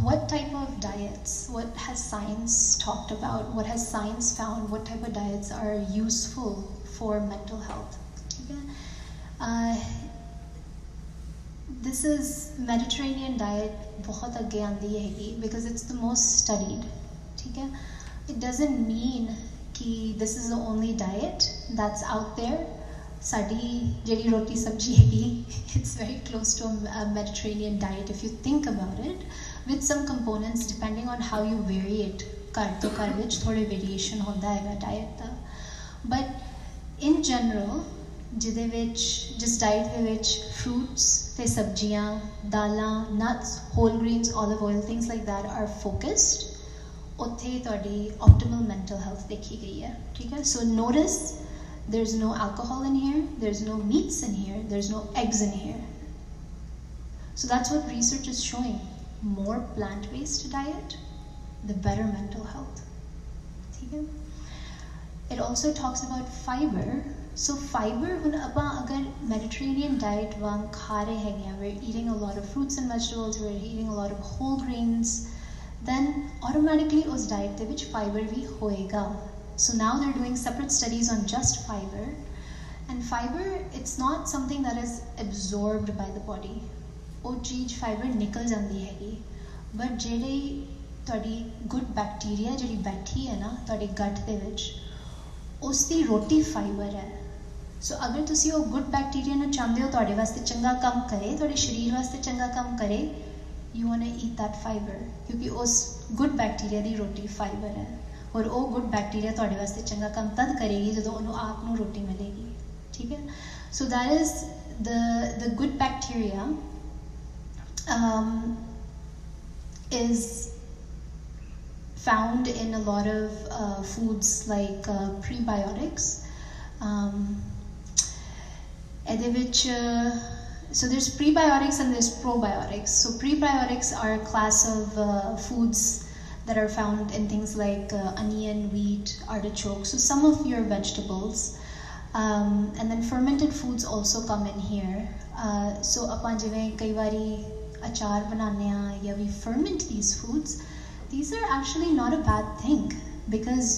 what type of diets, what has science talked about, what has science found, what type of diets are useful for mental health? Okay. This is Mediterranean diet बहुत आगे आंदी हैगी because it's the most studied. ठीक है? It doesn't mean कि this is the only diet that's out there. साडी जेडी रोटी सब्जी हैगी, it's very close to a Mediterranean diet if you think about it, with some components depending on how you vary it. घर तो घर विच थोड़े variation होता हैगा diet दा. But in general, ਜਿਹਦੇ ਵਿੱਚ ਜਿਸ ਡਾਈਟ ਦੇ ਵਿੱਚ fruits ਤੇ ਸਬਜ਼ੀਆਂ, ਦਾਲਾਂ, nuts, whole grains, olive oil, things like that are focused, ਉੱਥੇ ਤੁਹਾਡੀ optimal mental health ਦੇਖੀ ਗਈ ਹੈ. ਠੀਕ ਹੈ? So notice there's no alcohol in here, there's no meats in here, there's no eggs in here. So that's what research is showing. More plant-based diet, the better mental health. ठीक है? It also talks about fiber. So fiber, when agar Mediterranean diet वांग खा रहे हैं, we're eating a lot of fruits and vegetables, we're eating a lot of whole grains, then automatically उस diet ਦੇ ਵਿੱਚ fiber भी होएगा. So now they're doing separate studies on just fiber, and fiber, it's not something that is absorbed by the body. ਉਹ ਚੀਜ਼ fiber ਨਿਕਲ ਜਾਂਦੀ ਹੈਗੀ, but ਜਿਹੜੇ ਤੁਹਾਡੀ good bacteria ਜਿਹੜੀ ਬੈਠੀ ਹੈ ਨਾ ਤੁਹਾਡੇ gut ਦੇ ਵਿੱਚ, ਉਸਦੀ ਰੋਟੀ fiber ਹੈ. सो अगर तुसी वो गुड बैक्टीरिया नूं चाहते हो तुहाडे वास्ते चंगा काम करे, तुहाडे शरीर वास्ते चंगा काम करे, you want to eat that fibre, क्योंकि उस गुड बैक्टीरिया दी रोटी फाइबर है और वो गुड बैक्टीरिया तुहाडे वास्ते चंगा काम तद करेगी जदों उन्होंने आप नूं रोटी मिलेगी, ठीक है। So that is the good bacteria is found in a lot of foods like prebiotics. So there's prebiotics and there's probiotics. So prebiotics are a class of foods that are found in things like onion, wheat, artichoke, so some of your vegetables. And then fermented foods also come in here. So apan jivein kai wari achar banane a ya we ferment these foods. These are actually not a bad thing because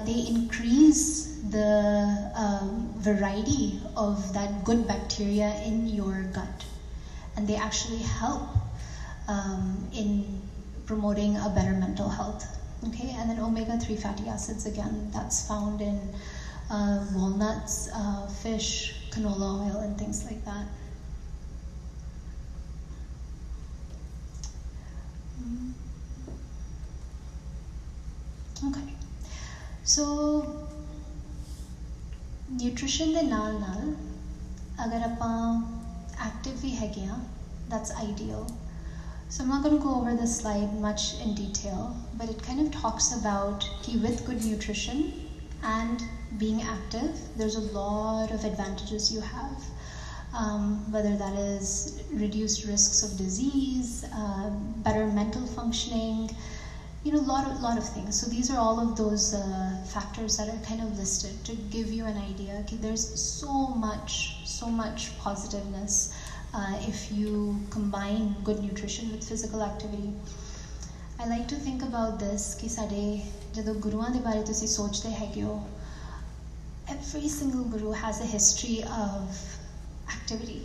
they increase the variety of that good bacteria in your gut, and they actually help in promoting a better mental health. Okay, and then omega-3 fatty acids, again, that's found in walnuts, fish, canola oil, and things like that. Okay, so nutrition de naal agar apan active vi hege ha, that's ideal. So I'm not going to go over this slide much in detail, but it kind of talks about with good nutrition and being active, there's a lot of advantages you have. Whether that is reduced risks of disease, better mental functioning, lot of things. So these are all of those factors that are kind of listed to give you an idea. Okay, there's so much positiveness if you combine good nutrition with physical activity. I like to think about this कि साडे जदों गुरुआं दे बारे तुसी सोचते हैगे हो, every single guru has a history of activity.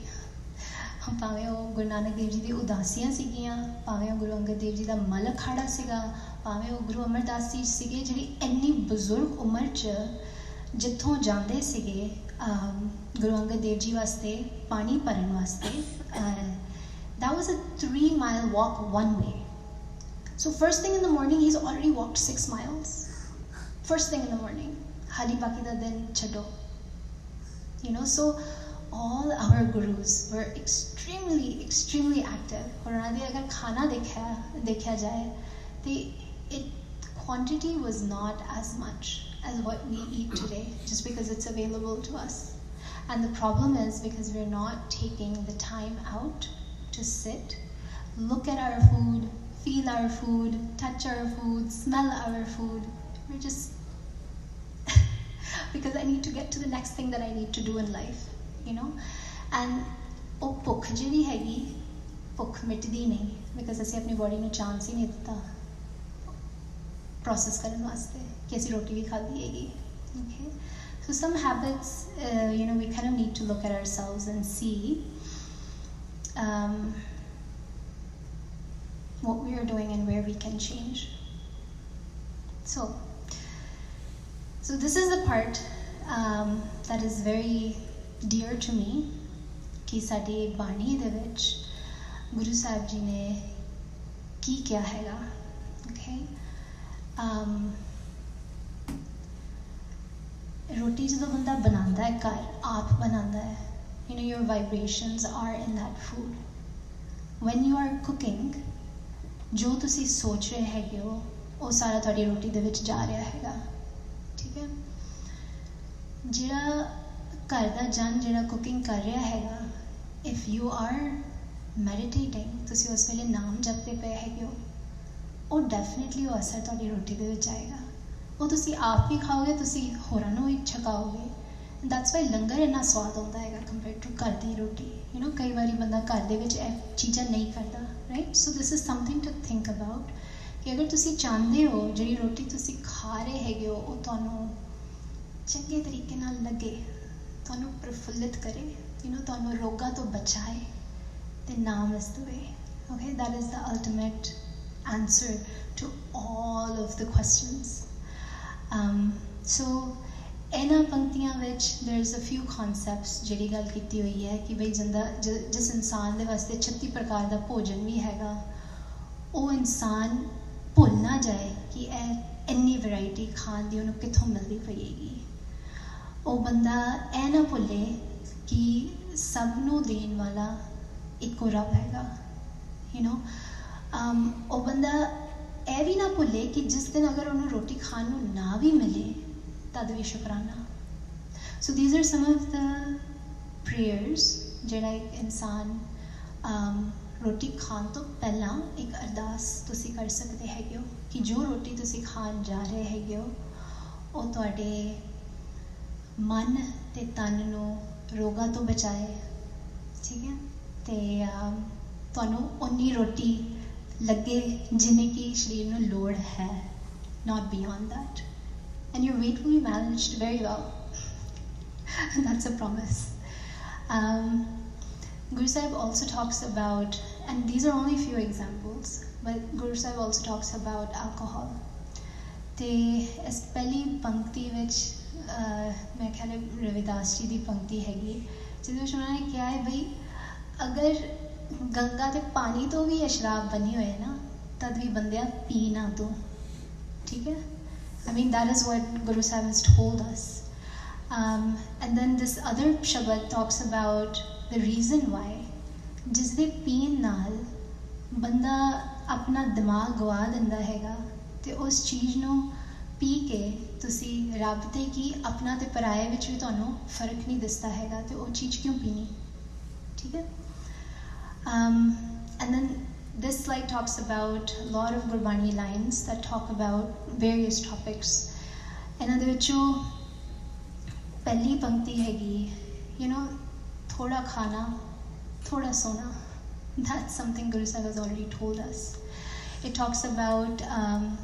भावें वो गुरु नानक देव जी दी उदासियां सीगियां, भावें वो गुरु अंगद देव जी दा मल अखाड़ा सीगा, भावें वो गुरु अमरदास जी सीगे जिहड़ी इन्नी बजुर्ग उम्र च जिथों जांदे सीगे गुरु अंगद देव जी वास्ते पानी भरन वास्ते. That was a 3-mile walk one way. So first thing in the morning he's already walked 6 miles. First thing in the morning. Hali baki da din chado. So all our gurus were extremely active. और उन्होंने अगर खाना देखा जाए तो quantity was not as much as what we eat today, just because it's available to us. And the problem is because we're not taking the time out to sit, look at our food, feel our food, touch our food, smell our food. We're just because I need to get to the next thing that I need to do in life. And ਉਹ ਭੁੱਖ ਜਿਹੜੀ ਹੈਗੀ ਭੁੱਖ ਮਿਟਦੀ ਨਹੀਂ because ਅਸੀਂ ਆਪਣੀ body ਨੂੰ chance ਹੀ ਨਹੀਂ ਦਿੱਤਾ ਪ੍ਰੋਸੈਸ ਕਰਨ ਵਾਸਤੇ ਕਿ ਅਸੀਂ ਰੋਟੀ ਵੀ ਖਾਧੀ ਹੈਗੀ. Okay, so some habits we kind of need to look at ourselves and see what we are doing and where we can change. So this is the part that is very dear to me कि साडी बाणी दे विच गुरु साहब जी ने की क्या हैगा. Okay, रोटी जो बंदा बनांदा है घर आप बनांदा है, your vibrations are in that food. When you are cooking, जो तुसी सोच रहे हैगे हो वो सारा तुहाडी रोटी दे विच जा रहा हैगा. ठीक है, जिहड़ा घर दा जन जिहड़ा कुकिंग कर रहा हैगा, if you are meditating, तुसी उस वेले नाम जपते पे हैगे हो, वो डेफिनेटली वो असर तुहाडी रोटी दे विच आएगा. वो तुसी आप भी खाओगे, तुसी होरां नूं भी छकाओगे. दैट्स वाई लंगर इन्ना स्वाद आउंदा हैगा कंपेयर टू घर दी रोटी. कई बारी बंदा घर दे विच चीज़ां नहीं करता, right. So this is something to think about कि अगर तुसी चाहते हो जिहड़ी रोटी तुसी खा रहे हैगे हो वो तुहानूं चंगे तरीके नाल लगे, तुहानूं प्रफुल्लित करे, तुहानूं रोगां तो बचाए, ते नाम is the way. Okay, that is the ultimate answer to all of the questions. So ਇਹਨਾਂ ਪੰਕਤੀਆਂ ਵਿੱਚ there is a few concepts ਜਿਹੜੀ ਗੱਲ ਕੀਤੀ ਹੋਈ ਹੈ ਕਿ ਬਈ ਜਿਸ ਇਨਸਾਨ ਦੇ ਵਾਸਤੇ 36 ਪ੍ਰਕਾਰ ਦਾ ਭੋਜਨ ਵੀ ਹੈਗਾ, ਉਹ ਇਨਸਾਨ ਭੁੱਲ ਨਾ ਜਾਏ ਕਿ ਇਹ ਇੰਨੀ ਵੈਰਾਈਟੀ ਖਾਣ ਦੀ ਉਹਨੂੰ ਕਿੱਥੋਂ ਮਿਲਦੀ ਪਈਏਗੀ। ਉਹ ਬੰਦਾ ਇਹ ਨਾ ਭੁੱਲੇ ਕਿ ਸਭ ਨੂੰ ਦੇਣ ਵਾਲਾ ਇੱਕੋ ਰੱਬ ਹੈਗਾ, ਯੂ ਨੋ। ਉਹ ਬੰਦਾ ਇਹ ਵੀ ਨਾ ਭੁੱਲੇ ਕਿ ਜਿਸ ਦਿਨ ਅਗਰ ਉਹਨੂੰ ਰੋਟੀ ਖਾਣ ਨੂੰ ਨਾ ਵੀ ਮਿਲੇ ਤਦ ਵੀ ਸ਼ੁਕਰਾਨਾ। ਸੋ these are some of the prayers ਜਿਹੜਾ ਇੱਕ ਇਨਸਾਨ ਰੋਟੀ ਖਾਣ ਤੋਂ ਪਹਿਲਾਂ ਇੱਕ ਅਰਦਾਸ ਤੁਸੀਂ ਕਰ ਸਕਦੇ ਹੈਗੇ ਹੋ ਕਿ ਜੋ ਰੋਟੀ ਤੁਸੀਂ ਖਾਣ ਜਾ ਰਹੇ ਹੈਗੇ ਹੋ ਉਹ ਤੁਹਾਡੇ ਮਨ ਤੇ ਤਨ ਨੂੰ ਰੋਗਾਂ ਤੋਂ ਬਚਾਏ, ਠੀਕ ਹੈ, ਤੇ ਤੁਹਾਨੂੰ ਉਨੀ ਰੋਟੀ ਲੱਗੇ ਜਿੰਨੀ ਕਿ ਸਰੀਰ ਨੂੰ ਲੋੜ ਹੈ, not beyond that, and your weight will be managed very well. That's a promise. Guru Sahib also talks about, and these are only a few examples, but Guru Sahib also talks about alcohol. ਤੇ ਇਸ ਪਹਿਲੀ ਪੰਕਤੀ ਵਿੱਚ ਮੈਂ ਖਿਆਲ ਰਵਿਦਾਸ ਜੀ ਦੀ ਪੰਕਤੀ ਹੈਗੀ ਜਿਹਦੇ ਵਿੱਚ ਉਹਨਾਂ ਨੇ ਕਿਹਾ ਹੈ ਬਈ ਅਗਰ ਗੰਗਾ ਦੇ ਪਾਣੀ ਤੋਂ ਵੀ ਇਹ ਸ਼ਰਾਬ ਬਣੀ ਹੋਏ ਨਾ ਤਦ ਵੀ ਬੰਦਿਆ ਪੀ ਨਾ ਤੂੰ, ਠੀਕ ਹੈ। I mean that is what Guru Sahib has told us. And then this other Shabad talks about the reason why ਜਿਸ ਦੇ ਪੀਣ ਨਾਲ ਬੰਦਾ ਆਪਣਾ ਦਿਮਾਗ ਗਵਾ ਦਿੰਦਾ ਹੈਗਾ ਤੇ ਉਸ ਚੀਜ਼ ਨੂੰ ਪੀ ਕੇ ਤੁਸੀਂ ਰੱਬ ਤੇ ਕੀ ਆਪਣਾ ਤੇ ਪਰਾਏ ਵਿੱਚ ਵੀ ਤੁਹਾਨੂੰ ਫਰਕ ਨਹੀਂ ਦਿਸਦਾ ਹੈਗਾ ਤੇ ਉਹ ਚੀਜ਼ ਕਿਉਂ ਪੀਣੀ, ਠੀਕ ਹੈ। And then this slide talks about a lot of Gurbani lines that talk about various topics. ਇਹਨਾਂ ਦੇ ਵਿੱਚੋਂ ਪਹਿਲੀ ਪੰਕਤੀ ਹੈਗੀ, you know, ਥੋੜਾ ਖਾਣਾ ਥੋੜਾ ਸੋਣਾ. That's something Guru Sahib has already told us. It talks about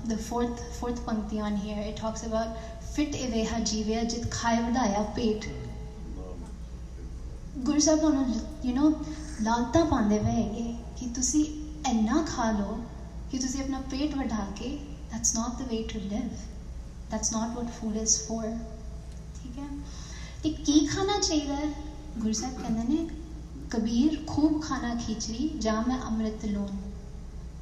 the fourth pankti on here. It talks about fit eveha jeevya jit khaye vadaya pet. Guru Sahib ਤੁਹਾਨੂੰ you know ਲਾਲਤਾ ਪਾਉਂਦੇ ਪਏ ਹੈਗੇ ਕਿ ਤੁਸੀਂ ਇੰਨਾ ਖਾ ਲਓ ਕਿ ਤੁਸੀਂ ਆਪਣਾ ਪੇਟ ਵਧਾ ਕੇ, that's not the way to live. That's not what food is for. ਠੀਕ ਹੈ। ਤੇ ਕੀ ਖਾਣਾ ਚਾਹੀਦਾ ਹੈ? ਗੁਰੂ ਸਾਹਿਬ ਕਹਿੰਦੇ ਨੇ ਕਬੀਰ ਖੂਬ ਖਾਣਾ ਖਿਚੜੀ ਜਾਂ ਮੈਂ ਅੰਮ੍ਰਿਤ ਲੂਣ.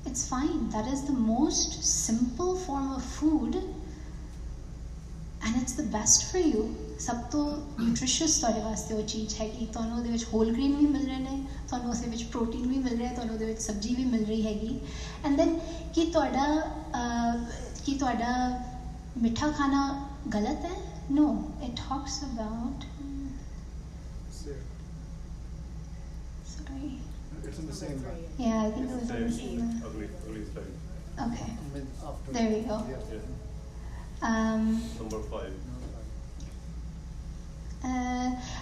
It's fine. That is the most simple form of food and it's the best for you. ਸਭ ਤੋਂ ਨਿਊਟ੍ਰੀਸ਼ੀਅਸ ਤੁਹਾਡੇ ਵਾਸਤੇ ਉਹ ਚੀਜ਼ ਹੈਗੀ। ਤੁਹਾਨੂੰ ਉਹਦੇ ਵਿੱਚ ਹੋਲ ਗ੍ਰੇਨ ਵੀ ਮਿਲ ਰਹੇ ਨੇ, ਤੁਹਾਨੂੰ ਉਹਦੇ ਵਿੱਚ ਪ੍ਰੋਟੀਨ ਵੀ ਮਿਲ ਰਿਹਾ, ਤੁਹਾਨੂੰ ਉਹਦੇ ਵਿੱਚ ਸਬਜ਼ੀ ਵੀ ਮਿਲ ਰਹੀ ਹੈਗੀ। ਐਂਡ ਦੈਨ ਕੀ ਤੁਹਾਡਾ ਮਿੱਠਾ ਖਾਣਾ ਗਲਤ ਹੈ? No, it talks about sorry. It's in the same line. Yeah, I think it was on the same. Ugly slide. Okay, I mean, after there we go. Yeah. Number 5.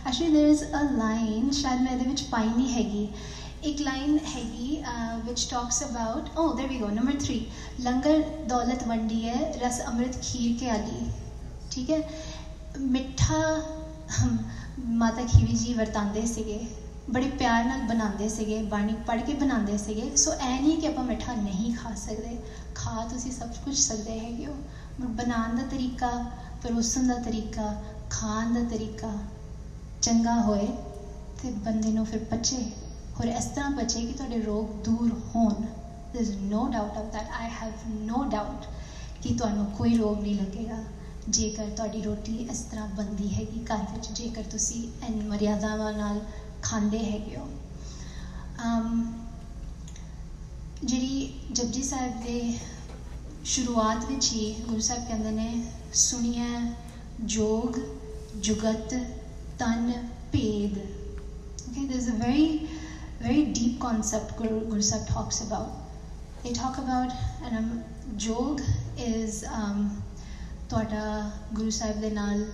Actually there is a line ਸ਼ਾਇਦ ਮੈਂ ਇਹਦੇ ਵਿੱਚ ਪਾਈ ਨਹੀਂ ਹੈਗੀ, ਇੱਕ line ਹੈਗੀ which talks about, oh there we go, number 3, ਲੰਗਰ ਦੌਲਤ ਵੰਡੀ ਹੈ ਰਸ ਅੰਮ੍ਰਿਤ ਖੀਰ ਕੇ ਆਲੀ, ਠੀਕ ਹੈ। ਮਿੱਠਾ ਮਾਤਾ ਖੀਵੀ ਜੀ ਵਰਤਾਉਂਦੇ ਸੀਗੇ, ਬੜੇ ਪਿਆਰ ਨਾਲ ਬਣਾਉਂਦੇ ਸੀਗੇ, ਬਾਣੀ ਪੜ੍ਹ ਕੇ ਬਣਾਉਂਦੇ ਸੀਗੇ। ਸੋ ਇਹ ਨਹੀਂ ਕਿ ਆਪਾਂ ਮਿੱਠਾ ਨਹੀਂ ਖਾ ਸਕਦੇ, ਖਾ ਤੁਸੀਂ ਸਭ ਕੁਝ ਸਕਦੇ ਹੈਗੇ ਹੋ। ਬਣਾਉਣ ਦਾ ਤਰੀਕਾ, ਪਰੋਸਣ ਦਾ ਤਰੀਕਾ, ਖਾਣ ਦਾ ਤਰੀਕਾ ਚੰਗਾ ਹੋਏ ਤੇ ਬੰਦੇ ਨੂੰ ਫਿਰ ਪਚੇ, ਹੋਰ ਇਸ ਤਰ੍ਹਾਂ ਪਚੇ ਕਿ ਤੁਹਾਡੇ ਰੋਗ ਦੂਰ ਹੋਣ। there is no doubt of that. I have no doubt ਕਿ ਤੁਹਾਨੂੰ ਕੋਈ ਰੋਗ ਨਹੀਂ ਲੱਗੇਗਾ ਜੇਕਰ ਤੁਹਾਡੀ ਰੋਟੀ ਇਸ ਤਰ੍ਹਾਂ ਬਣਦੀ ਹੈਗੀ ਘਰ ਵਿੱਚ, ਜੇਕਰ ਤੁਸੀਂ ਇਨ ਮਰਿਆਦਾਵਾਂ ਨਾਲ ਖਾਂਦੇ ਹੈਗੇ ਹੋ। ਜਿਹੜੀ ਜਪਜੀ ਸਾਹਿਬ ਦੇ ਸ਼ੁਰੂਆਤ ਵਿੱਚ ਹੀ ਗੁਰੂ ਸਾਹਿਬ ਕਹਿੰਦੇ ਨੇ ਸੁਣੀਏ ਜੋਗ ਜੁਗਤ ਤਨ ਭੇਦ। Okay, there's a very deep concept Guru Sahib talks about. They talk about jog is ਤੁਹਾਡਾ ਗੁਰੂ ਸਾਹਿਬ ਦੇ ਨਾਲ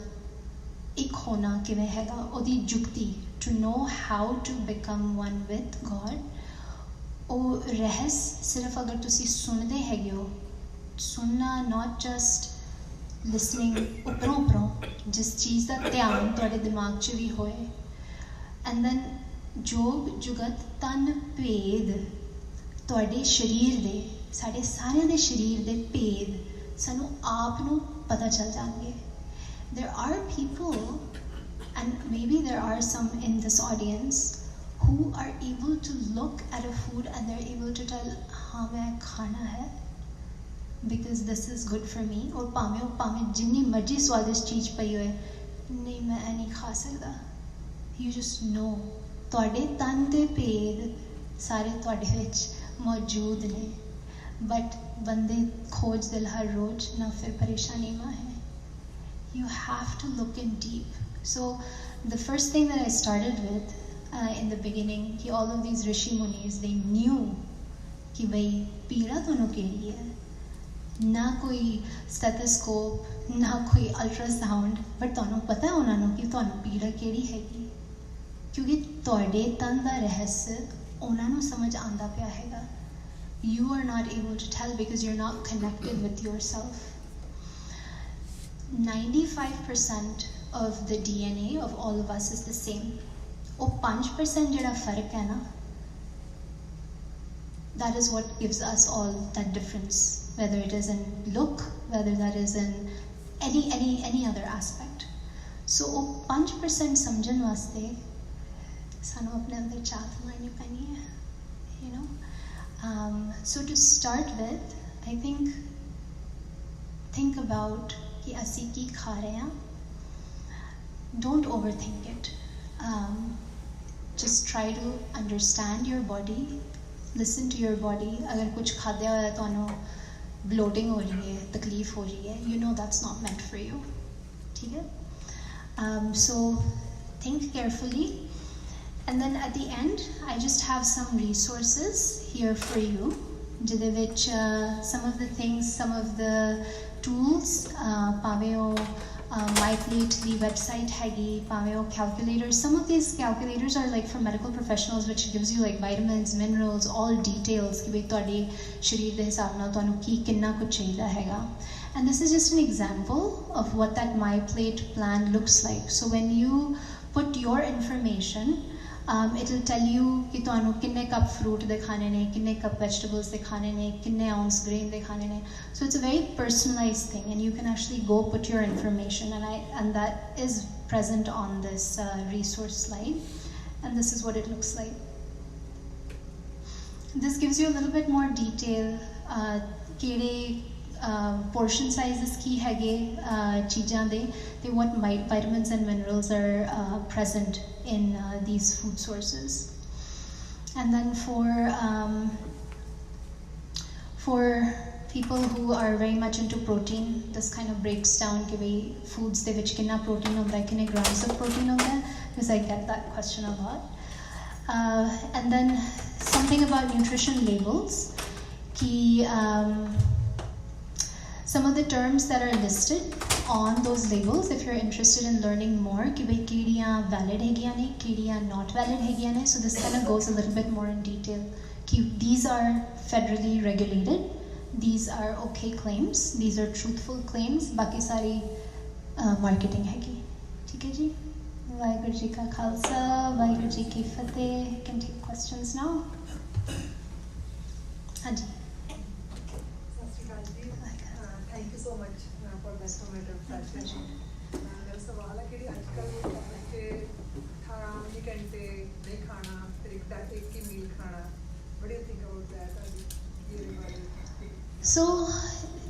ਇੱਕ ਹੋਣਾ ਕਿਵੇਂ ਹੈਗਾ, ਉਹਦੀ ਜੁਗਤੀ, to know how to become one with God. ਉਹ ਰਹੱਸ ਸਿਰਫ ਅਗਰ ਤੁਸੀਂ ਸੁਣਦੇ ਹੈਗੇ ਹੋ, ਸੁਣਨਾ not just listening ਉੱਪਰੋਂ ਜਿਸ ਚੀਜ਼ ਦਾ ਧਿਆਨ ਤੁਹਾਡੇ ਦਿਮਾਗ 'ਚ ਵੀ ਹੋਏ। ਐਂਡ ਦੈਨ ਜੋਗ ਜੁਗਤ ਤਨ ਭੇਦ, ਤੁਹਾਡੇ ਸਰੀਰ ਦੇ, ਸਾਡੇ ਸਾਰਿਆਂ ਦੇ ਸਰੀਰ ਦੇ ਭੇਦ ਸਾਨੂੰ ਆਪ ਨੂੰ ਪਤਾ ਚੱਲ ਜਾਣਗੇ। There are people, and maybe there are some in this audience, who are able to look at a food and they're able to tell, हाँ मैं खाना है, because this is good for me. और पामे जिन्नी मर्जी स्वादिष्ट चीज पई होए, नहीं मैं ऐ नहीं खा सकदा. You just know. ਤੁਹਾਡੇ ਤਨ ਦੇ ਭੇਦ ਸਾਰੇ ਤੁਹਾਡੇ ਵਿੱਚ ਮੌਜੂਦ ਨੇ, but ਬੰਦੇ ਖੋਜਦੇ ਹਰ ਰੋਜ਼ ਨਾ ਫਿਰ ਪਰੇਸ਼ਾਨੀ ਮਾ ਹੈ. You have to look in deep. So the first thing that I started with in the beginning, कि all of these rishi munis, they knew कि भाई पीड़ा ਤੁਹਾਨੂੰ ਕਿਹੜੀ ਹੈ. ਨਾ ਕੋਈ stethoscope, ਨਾ ਕੋਈ ultrasound, but ਤੁਹਾਨੂੰ ਪਤਾ ਉਹਨਾਂ ਨੂੰ ਕਿ ਤੁਹਾਨੂੰ ਪੀੜਾ ਕਿਹੜੀ ਹੈਗੀ, ਕਿਉਂਕਿ ਤੁਹਾਡੇ ਤਨ ਦਾ ਰਹੱਸ ਉਹਨਾਂ ਨੂੰ ਸਮਝ ਆਉਂਦਾ ਪਿਆ ਹੈਗਾ. You are not able to tell because you're not connected with yourself. 95% of the DNA of all of us is the same. ਉਹ 5% ਜਿਹੜਾ ਫਰਕ ਹੈ ਨਾ, that is what gives us all that difference, whether it is in look, whether that is in any other aspect. So ਉਹ 5% ਸਮਝਣ ਵਾਸਤੇ ਸਾਨੂੰ ਆਪਣੇ ਅੰਦਰ ਚਾਹਤ ਮਾਰਨੀ ਪੈਣੀ ਹੈ, you know. So to start with, I think about कि ਅਸੀਂ ਕੀ ਖਾ ਰਹੇ ਹਾਂ. Don't overthink it. Just try to understand your body, listen to your body. अगर कुछ खाद्या होया ਤੁਹਾਨੂੰ bloating हो रही है, तकलीफ हो रही है, you know that's not meant for you. ठीक है? So think carefully. And then at the end, I just have some resources here for you. ਜਿਹਦੇ ਵਿੱਚ some of the things, some of the tools, ਭਾਵੇਂ ਉਹ MyPlate ਦੀ website ਹੈਗੀ, ਭਾਵੇਂ ਉਹ calculators. Some of these calculators are like for medical professionals, which gives you like vitamins, minerals, all details ਕਿ ਵੀ ਤੁਹਾਡੇ ਸ਼ਰੀਰ ਦੇ ਹਿਸਾਬ ਨਾਲ ਤੁਹਾਨੂੰ ਕੀ ਕਿੰਨਾ ਕੁਝ ਚਾਹੀਦਾ ਹੈਗਾ. And this is just an example of what that MyPlate plan looks like. So when you put your information, it will tell you कि ਤੁਹਾਨੂੰ ਕਿੰਨੇ ਕੱਪ fruit ਦੇ ਖਾਣੇ ਨੇ, ਕਿੰਨੇ ਕੱਪ vegetables ਦੇ ਖਾਣੇ ਨੇ, ਕਿੰਨੇ ounce grain ਦੇ ਖਾਣੇ ਨੇ. So it's a very personalized thing, and you can actually go put your information, and that is present on this resource slide, and this is what it looks like. This gives you a little bit more detail. ਕਿਹੜੇ portion sizes ਕੀ ਹੈਗੇ ਚੀਜ਼ਾਂ ਦੇ, ਤੇ what vitamins and minerals are present in these food sources. And then for people who are very much into protein, this kind of breaks down कि भाई foods ਦੇ ਵਿੱਚ ਕਿੰਨਾ protein ਹੁੰਦਾ ਹੈ, ਕਿੰਨੇ grams of protein ਹੁੰਦਾ ਹੈ, because I get that question a lot. And then something about nutrition labels, कि some of the terms that are listed on those labels, if you're interested in learning more, कि भाई किहड़ियां valid हैगियां ने, किहड़ियां not valid हैगियां ने. So this kind of goes a little bit more in detail. कि these are federally regulated, these are okay claims, these are truthful claims, बाकी सारी marketing हैगी. ठीक है जी. वाहिगुरू जी का खालसा, वाहिगुरू जी की फतेह. Can take questions now. हाँ जी. Thank you so much for that informative session. मेरा सवाल है कि आजकल बच्चे 18 घंटे नहीं खाना, फिर एक ही मील खाना, what do you think about that? So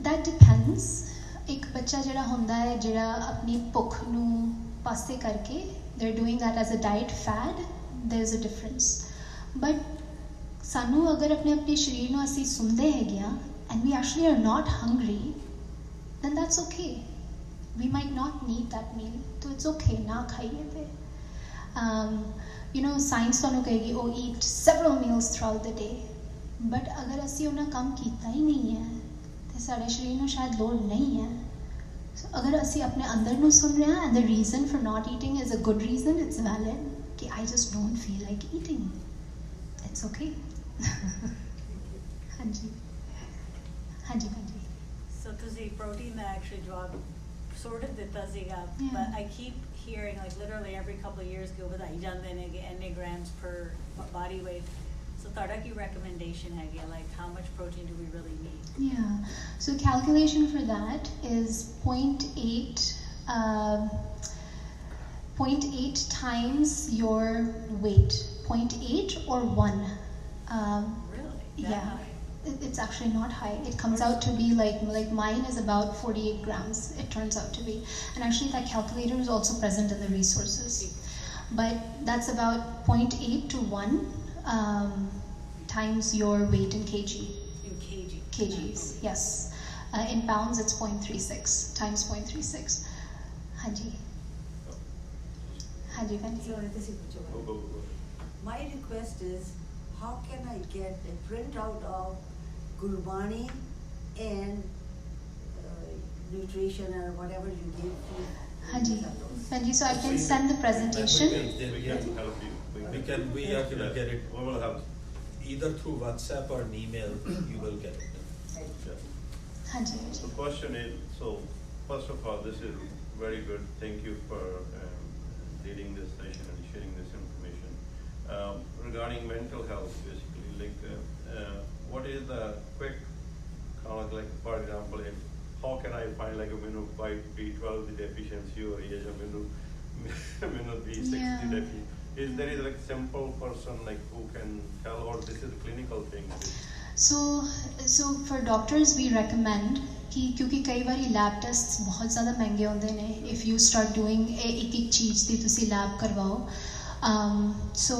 that depends. एक बच्चा ਜਿਹੜਾ ਹੁੰਦਾ ਹੈ, ਜਿਹੜਾ ਆਪਣੀ ਭੁੱਖ ਨੂੰ ਪਾਸੇ ਕਰਕੇ, they're doing that as a diet fad, there's a difference. But ਸਾਨੂੰ ਅਗਰ ਆਪਣੇ ਸਰੀਰ ਨੂੰ ਅਸੀਂ ਸੁਣਦੇ ਹੈਗੇ ਆ, and we actually are not hungry, then that's okay. We might not need that meal, so it's okay, na khaiye pe. You know, science tonu kahegi, oh, eat several meals throughout the day. But agar asi unna kam kita hi nahi hai, te sade shareer nu shayad lod nahi hai. So agar asi apne andar nu sun rahe hain, and the reason for not eating is a good reason, it's valid, ki I just don't feel like eating. It's okay. Hanji. Hanji, Hanji. So ਤੁਸੀਂ protein ਦਾ actually ਜਵਾਬ sort of ਦਿੱਤਾ ਸੀਗਾ, but I keep hearing like literally every couple of years ਕਿ ਉਹ ਵਧਾਈ ਜਾਂਦੇ ਨੇ ਕਿ ਇੰਨੇ grams per body weight. So ਤੁਹਾਡਾ ਕੀ recommendation ਹੈਗੀ, like how much protein do we really need? Yeah, so calculation for that is 0.8 0.8 times your weight. 0.8 or 1. Really? That Yeah. high? It's actually not high. It comes out to be like mine is about 48 grams. It turns out to be, and actually that calculator is also present in the resources. But that's about 0.8 to 1 times your weight in kg. In kg. Kgs, yes. In pounds, it's 0.36 times 0.36. Hanji. Hanji, Fancy. Go, go, go. My request is, how can I get a printout of Gurbani and nutrition or whatever you give to Hanji. Fanji, so I can send the presentation. We can help you. We are gonna get it We will help. either through WhatsApp or an email. You will get it. Yeah. Hanji. The question is, so first of all, this is very good. Thank you for leading this session and sharing this information. Regarding mental health, basically, what is the quick, kind of like, for example, how can I find like a B12 deficiency or B60 Yeah. deficiency? Is there is like simple person like who can tell, or this is a clinical thing? So for doctors we recommend कि क्योंकि कई बारी lab tests बहुत ज़्यादा महंगे होते हैं if you start doing एक चीज़ दी तुसी लैब करवाओ so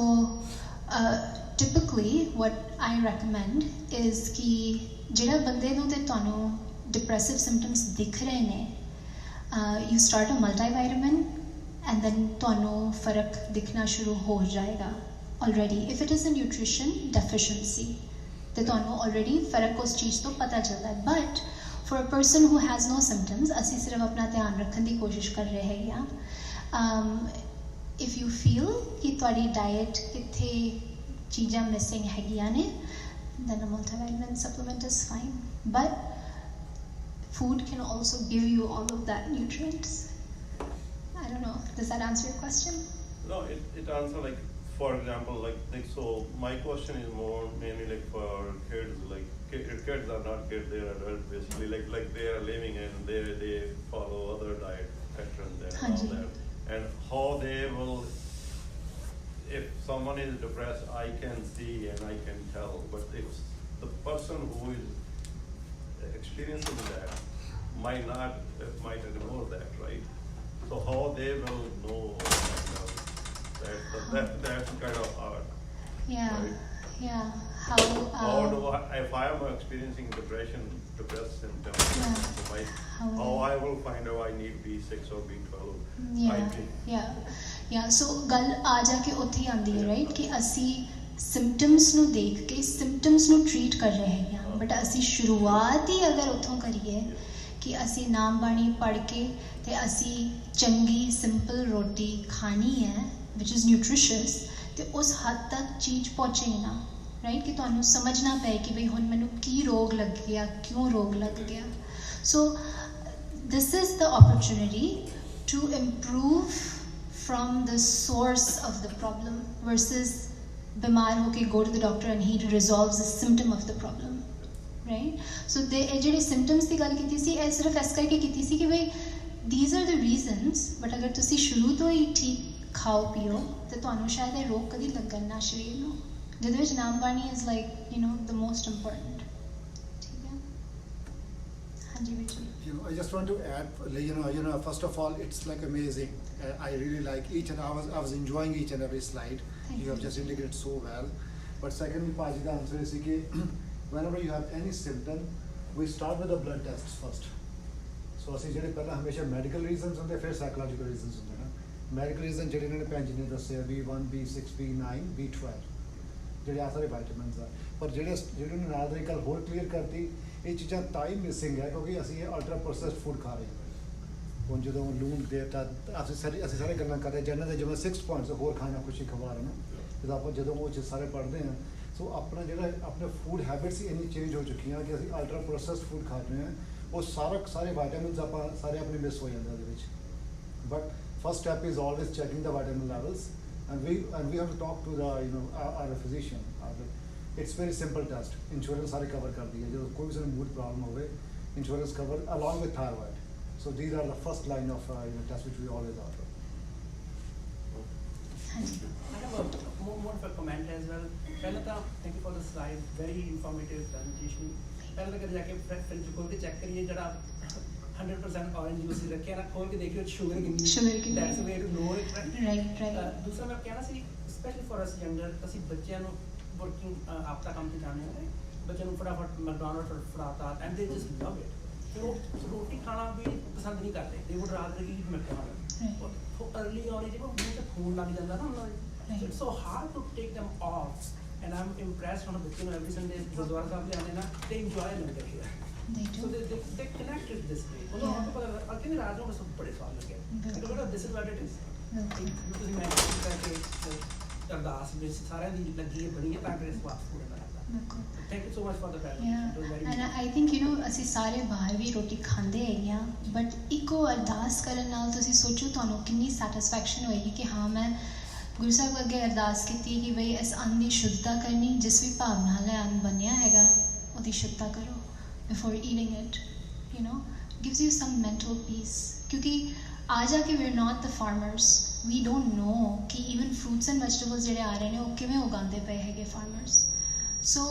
typically what I recommend is कि ਜਿਹੜਾ ਬੰਦੇ ਨੂੰ ਤੇ ਤੁਹਾਨੂੰ depressive symptoms दिख रहे ने you start a multivitamin and then ਤੁਹਾਨੂੰ फर्क दिखना शुरू हो जाएगा already if it is a nutrition deficiency ਤੇ ਤੁਹਾਨੂੰ already फर्क उस चीज़ तो पता चलता है but for a person who has no symptoms ਅਸੀਂ ਸਿਰਫ ਆਪਣਾ ਧਿਆਨ ਰੱਖਣ ਦੀ ਕੋਸ਼ਿਸ਼ ਕਰ ਰਹੇ ਹਾਂ if you feel ਕਿ ਤੁਹਾਡੀ diet ਕਿੱਥੇ ਚੀਜ਼ਾਂ missing ਹੈਗੀਆਂ ਨੇ then a multivitamin supplement is fine but food can also give you all of that nutrients. I don't know, does that answer your question? No, it answers like, for example, like so my question is more mainly like for kids, like kids are not kids, they are adults basically, like they are living and they follow other diet patterns and all Hanji. that, and how they will, if someone is depressed, I can see and I can tell, but if the person who is experiencing that might ignore that, right? So how they will know that's kind of hard. Yeah, Right. yeah. How do if I am experiencing depressed symptoms, Yeah. how I will find out I need B6 or B12? So ਗੱਲ ਆ ਜਾ ਕੇ ਉੱਥੇ ਹੀ ਆਉਂਦੀ ਹੈ right ਕਿ ਅਸੀਂ symptoms ਨੂੰ ਦੇਖ ਕੇ ਸਿੰਪਟਮਸ ਨੂੰ ਟਰੀਟ ਕਰ ਰਹੇ ਹਾਂ ਬਟ ਅਸੀਂ ਸ਼ੁਰੂਆਤ ਹੀ ਅਗਰ ਉੱਥੋਂ ਕਰੀਏ ਕਿ ਅਸੀਂ ਨਾਮ ਬਾਣੀ ਪੜ੍ਹ ਕੇ ਤੇ ਅਸੀਂ ਚੰਗੀ ਸਿੰਪਲ ਰੋਟੀ ਖਾਣੀ ਹੈ which is nutritious ਤੇ ਉਸ ਹੱਦ ਤੱਕ ਚੀਜ਼ ਪਹੁੰਚੇ ਨਾ ਰਾਈਟ ਕਿ ਤੁਹਾਨੂੰ ਸਮਝਣਾ ਪਏ ਕਿ ਬਈ ਹੁਣ ਮੈਨੂੰ ਕੀ ਰੋਗ ਲੱਗ ਗਿਆ ਕਿਉਂ ਰੋਗ ਲੱਗ ਗਿਆ so this is the opportunity to improve from the source of the problem versus ਬਿਮਾਰ ਹੋ ਕੇ go to the doctor and he resolves the symptom of the problem right so they ਜਿਹੜੇ symptoms ਦੀ ਗੱਲ ਕੀਤੀ ਸੀ ਇਹ ਸਿਰਫ ਇਸ ਕਰਕੇ ਕੀਤੀ ਸੀ ਕਿ ਬਈ these are the reasons but ਅਗਰ ਤੁਸੀਂ ਸ਼ੁਰੂ ਤੋਂ ਹੀ ਠੀਕ ਖਾਓ ਪੀਓ ਤੇ ਤੁਹਾਨੂੰ ਸ਼ਾਇਦ ਇਹ ਰੋਗ ਕਦੀ ਲੱਗਣ ਨਾ ਸਰੀਰ ਨੂੰ ਜਿਹਦੇ ਵਿੱਚ ਨਾਮ ਬਾਣੀ is like you know the most important ਠੀਕ ਹੈ ਹਾਂਜੀ ਬਿਲਕੁਲ I just want to add, first of all, it's like amazing. I really like each and I was enjoying each and every slide. Thank You have you. just indicated so well. But secondly, Paji, the answer is that whenever you have any symptom, we start with the blood tests first. So ਅਸੀਂ ਜਿਹੜੇ ਪਹਿਲਾਂ ਹਮੇਸ਼ਾ medical reasons ਹੁੰਦੇ ਫਿਰ psychological reasons ਹੁੰਦੇ ਨਾ medical reason ਜਿਹੜੇ ਇਹਨਾਂ ਨੇ ਭੈਣ ਜੀ ਨੇ ਦੱਸਿਆ B1 B6 B9 B12 ਜਿਹੜੇ ਆ ਸਾਰੇ ਵਿਟਾਮਿਨਸ ਆ ਪਰ ਜਿਹੜੇ ਨੇ ਨਾਲ ਦੀ ਗੱਲ ਹੋਰ ਕਲੀਅਰ ਕਰਤੀ ਇਹ ਚੀਜ਼ਾਂ ਤਾਂ ਹੀ ਮਿਸਿੰਗ ਹੈ ਕਿਉਂਕਿ ਅਸੀਂ ਇਹ ਅਲਟਰਾ ਪ੍ਰੋਸੈਸਡ ਫੂਡ ਖਾ ਰਹੇ ਹਾਂ ਹੁਣ ਜਦੋਂ ਲੂਣ ਦੇਤਾ ਅਸੀਂ ਸਾਰੇ ਗੱਲਾਂ ਕਰ ਰਹੇ ਜਿਹਨਾਂ ਦੇ ਜਿਵੇਂ 6 ਪੁਆਇੰਟਸ ਹੋਰ ਖਾਣਾ ਖੁਸ਼ੀ ਖਵਾ ਰਹੇ ਨਾ ਜਦੋਂ ਉਹ ਚੀਜ਼ ਸਾਰੇ ਪੜ੍ਹਦੇ ਹਾਂ ਸੋ ਆਪਣਾ ਜਿਹੜਾ ਆਪਣੇ ਫੂਡ ਹੈਬਿਟਸ ਹੀ ਇੰਨੀ ਚੇਂਜ ਹੋ ਚੁੱਕੀਆਂ ਕਿ ਅਸੀਂ ਅਲਟਰਾ ਪ੍ਰੋਸੈਸਡ ਫੂਡ ਖਾ ਰਹੇ ਹਾਂ ਉਹ ਸਾਰੇ ਵਿਟਾਮਿਨਸ ਆਪਾਂ ਸਾਰੇ ਆਪਣੇ ਮਿਸ ਹੋ ਜਾਂਦੇ ਉਹਦੇ ਵਿੱਚ but first step is always checking the vitamin levels and we have to talk to the our physician it's very simple test insurance ਸਾਰੇ cover ਕਰਦੀ ਹੈ ਜਦੋਂ ਕੋਈ ਵੀ ਸਾਨੂੰ mood problem ਹੋਵੇ insurance cover along with thyroid So these are the first line of tests which we always offer. ਹਾਂਜੀ I have a more of a comment as well. ਪਹਿਲਾਂ ਤਾਂ thank you for the slide, very informative presentation. ਪਹਿਲਾਂ ਤਾਂ ਕਦੇ ਜਾ ਕੇ fridge ਖੋਲ ਕੇ check ਕਰੀਏ ਜਿਹੜਾ 100% orange juice ਹੀ ਰੱਖਿਆ ਨਾ, ਖੋਲ ਕੇ ਦੇਖਿਓ ਸ਼ੂਗਰ ਕਿੰਨੀ ਹੈ। Sugar ਕਿੰਨੀ ਹੈ। That's the way to know it, right? right ਦੂਸਰਾ ਮੈਂ ਕਹਿਣਾ ਸੀ ਸਪੈਸ਼ਲੀ ਫॉर ਅਸ ਯੰਗਰ, ਅਸੀਂ ਬੱਚਿਆਂ ਨੂੰ ਵਰਕਿੰਗ ਆਪ ਦਾ ਕੰਮ ਤੇ ਜਾਣੇ ਆ, ਬੱਚਿਆਂ ਨੂੰ ਫਟਾਫਟ ਮੈਕਡੋਨਲਡ ਫੜਾਤਾ ਐਂਡ ਦੇ ਜਸਟ ਲਵ ਇਟ। ਫਿਰ ਉਹ ਰੋਟੀ ਖਾਣਾ ਵੀ ਪਸੰਦ ਨਹੀਂ ਕਰਦੇ, ਦੇ wood rather eat McDonald. Early on it, move the phone lag janda na. So it's so hard to take them off, and I'm impressed when the every Sunday Gurdwara Sahib jaane na, they enjoy langar here. they So do they connected this way. Yeah. Unhone ko pata akin raaj mein sab bade swaal lage. Bilkul. Because this is what it is. ਬਿਲਕੁਲ Because मैं कि अरदास में सारे दी लगी है बड़ी है ताकि इस बात पूरा ना रहता. ਬਿਲਕੁਲ Thank you so much for the presentation. It was very and good. I think ਅਸੀਂ ਸਾਰੇ ਬਾਹਰ ਵੀ ਰੋਟੀ ਖਾਂਦੇ ਹੈਗੇ ਹਾਂ, ਬਟ ਇੱਕੋ ਅਰਦਾਸ ਕਰਨ ਨਾਲ ਤੁਸੀਂ ਸੋਚੋ ਤੁਹਾਨੂੰ ਕਿੰਨੀ ਸੈਟਿਸਫੈਕਸ਼ਨ ਹੋਏਗੀ ਕਿ ਹਾਂ ਮੈਂ ਗੁਰੂ ਸਾਹਿਬ ਅੱਗੇ ਅਰਦਾਸ ਕੀਤੀ ਕਿ ਬਈ ਇਸ ਅੰਨ ਦੀ ਸ਼ੁੱਧਤਾ ਕਰਨੀ, ਜਿਸ ਵੀ ਭਾਵਨਾ ਨਾਲ ਇਹ ਅੰਨ ਬਣਿਆ ਹੈਗਾ ਉਹਦੀ ਸ਼ੁੱਧਤਾ ਕਰੋ before eating it, you know gives you some mental peace. ਕਿਉਂਕਿ ਆ ਜਾ ਕੇ we are not the farmers, we don't know ਕਿ ਈਵਨ ਫਰੂਟਸ ਐਂਡ ਵੈਜੀਟੇਬਲਸ ਜਿਹੜੇ ਆ ਰਹੇ ਨੇ ਉਹ ਕਿਵੇਂ ਉਗਾਉਂਦੇ ਪਏ ਹੈਗੇ ਫਾਰਮਰਸ। ਸੋ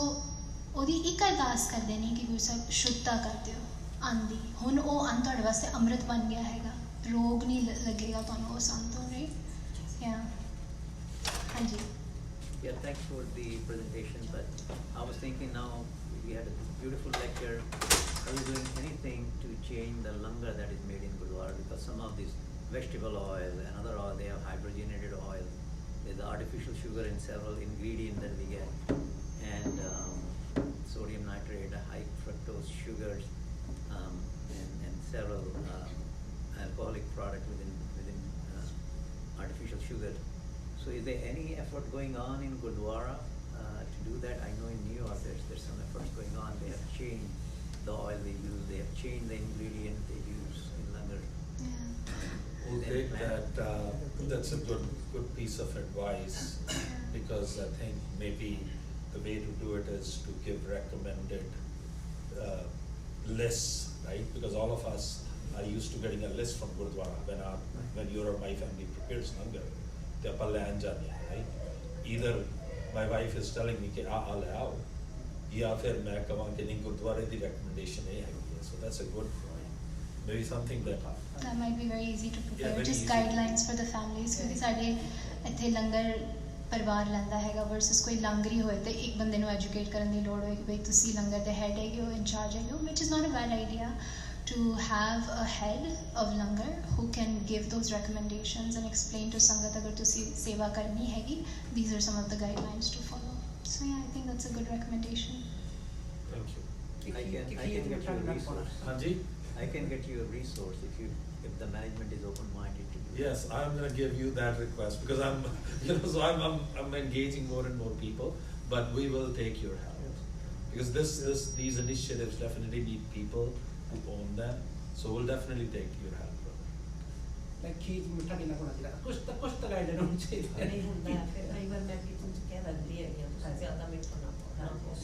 ਉਹਦੀ ਇੱਕ ਅਰਦਾਸ ਕਰਦੇ ਨੇ ਕਿ ਗੁਰੂ ਸਾਹਿਬ ਸ਼ੁੱਧਤਾ ਕਰ ਦਿਓ ਅੰਨ ਦੀ। ਹੁਣ ਉਹ ਅੰਨ ਤੁਹਾਡੇ ਵਾਸਤੇ ਅੰਮ੍ਰਿਤ ਬਣ ਗਿਆ ਹੈਗਾ, ਰੋਗ ਨਹੀਂ ਲੱਗੇਗਾ ਤੁਹਾਨੂੰ ਉਸ ਅੰਨ ਤੋਂ, ਰਾਈਟ? ਯਾ ਹਾਂਜੀ Yeah, thanks for the presentation, but I was thinking now we had a beautiful lecture. Are we doing anything to change the langar that is made in Gurdwara? Because some of these vegetable oil and other oil, they have hydrogenated oil. There's artificial sugar in several ingredients that we get, and sodium nitrate, high fructose sugars, and several alcoholic product within artificial sugar. So is there any effort going on in Gurdwara to do that? I know in New York there's some efforts going on. They have changed the oil they use, they have changed the ingredient they use in langar. We'll take that. That's a good piece of advice, because I think maybe the way to do it is to give recommended lists, right? Because all of us are used to getting a list from Gurdwara when you or my family prepares langar. ਤੇ ਆਪਾਂ ਲੈਣ ਜਾਂਦੇ ਹਾਂ, right? Either my wife is telling me ਕਿ ਆਹ ਲੈ ਆਓ, ਜਾਂ ਫਿਰ ਮੈਂ ਕਹਾਂ ਕਿ ਨਹੀਂ ਗੁਰਦੁਆਰੇ ਦੀ ਰੈਕਮੈਂਡੇਸ਼ਨ ਇਹ ਹੈਗੀ ਹੈ। So that's a good point, maybe something that might be very easy to prepare, very just easy. guidelines for the families, ਕਿਉਂਕਿ ਸਾਡੇ ਇੱਥੇ ਲੰਗਰ ਪਰਿਵਾਰ ਲੈਂਦਾ ਹੈਗਾ ਵਰਸਸ ਕੋਈ ਲੰਗਰੀ ਹੋਏ ਤੇ ਇੱਕ ਬੰਦੇ ਨੂੰ ਐਜੂਕੇਟ ਕਰਨ ਦੀ ਲੋੜ ਹੋਏ ਕਿ ਬਈ ਤੁਸੀਂ ਲੰਗਰ ਦੇ ਹੈਡ ਹੈਗੇ ਹੋ, ਇੰਚਾਰਜ ਹੈਗੇ ਹੋ, which is not a bad idea to have a head of langar who can give those recommendations and explain to sangat agar tusi seva karni hegi, these are some of the guidelines to follow. So yeah, I think that's a good recommendation. Thank you. I can get you a resource. Hanji? I can get you a resource if the management is open-minded to do it. Yes, I'm going to give you that request, because I'm engaging more and more people, but we will take your help, because these initiatives definitely need people who own them, so we'll definitely take your help, brother. Like खीर मिठा कितना होना चाहिए, कुछ तो guideline होनी चाहिए। नहीं होता है, फिर कई बार मैं किचन से कह रही है कि तुम ज़्यादा मीठा ना पाओ,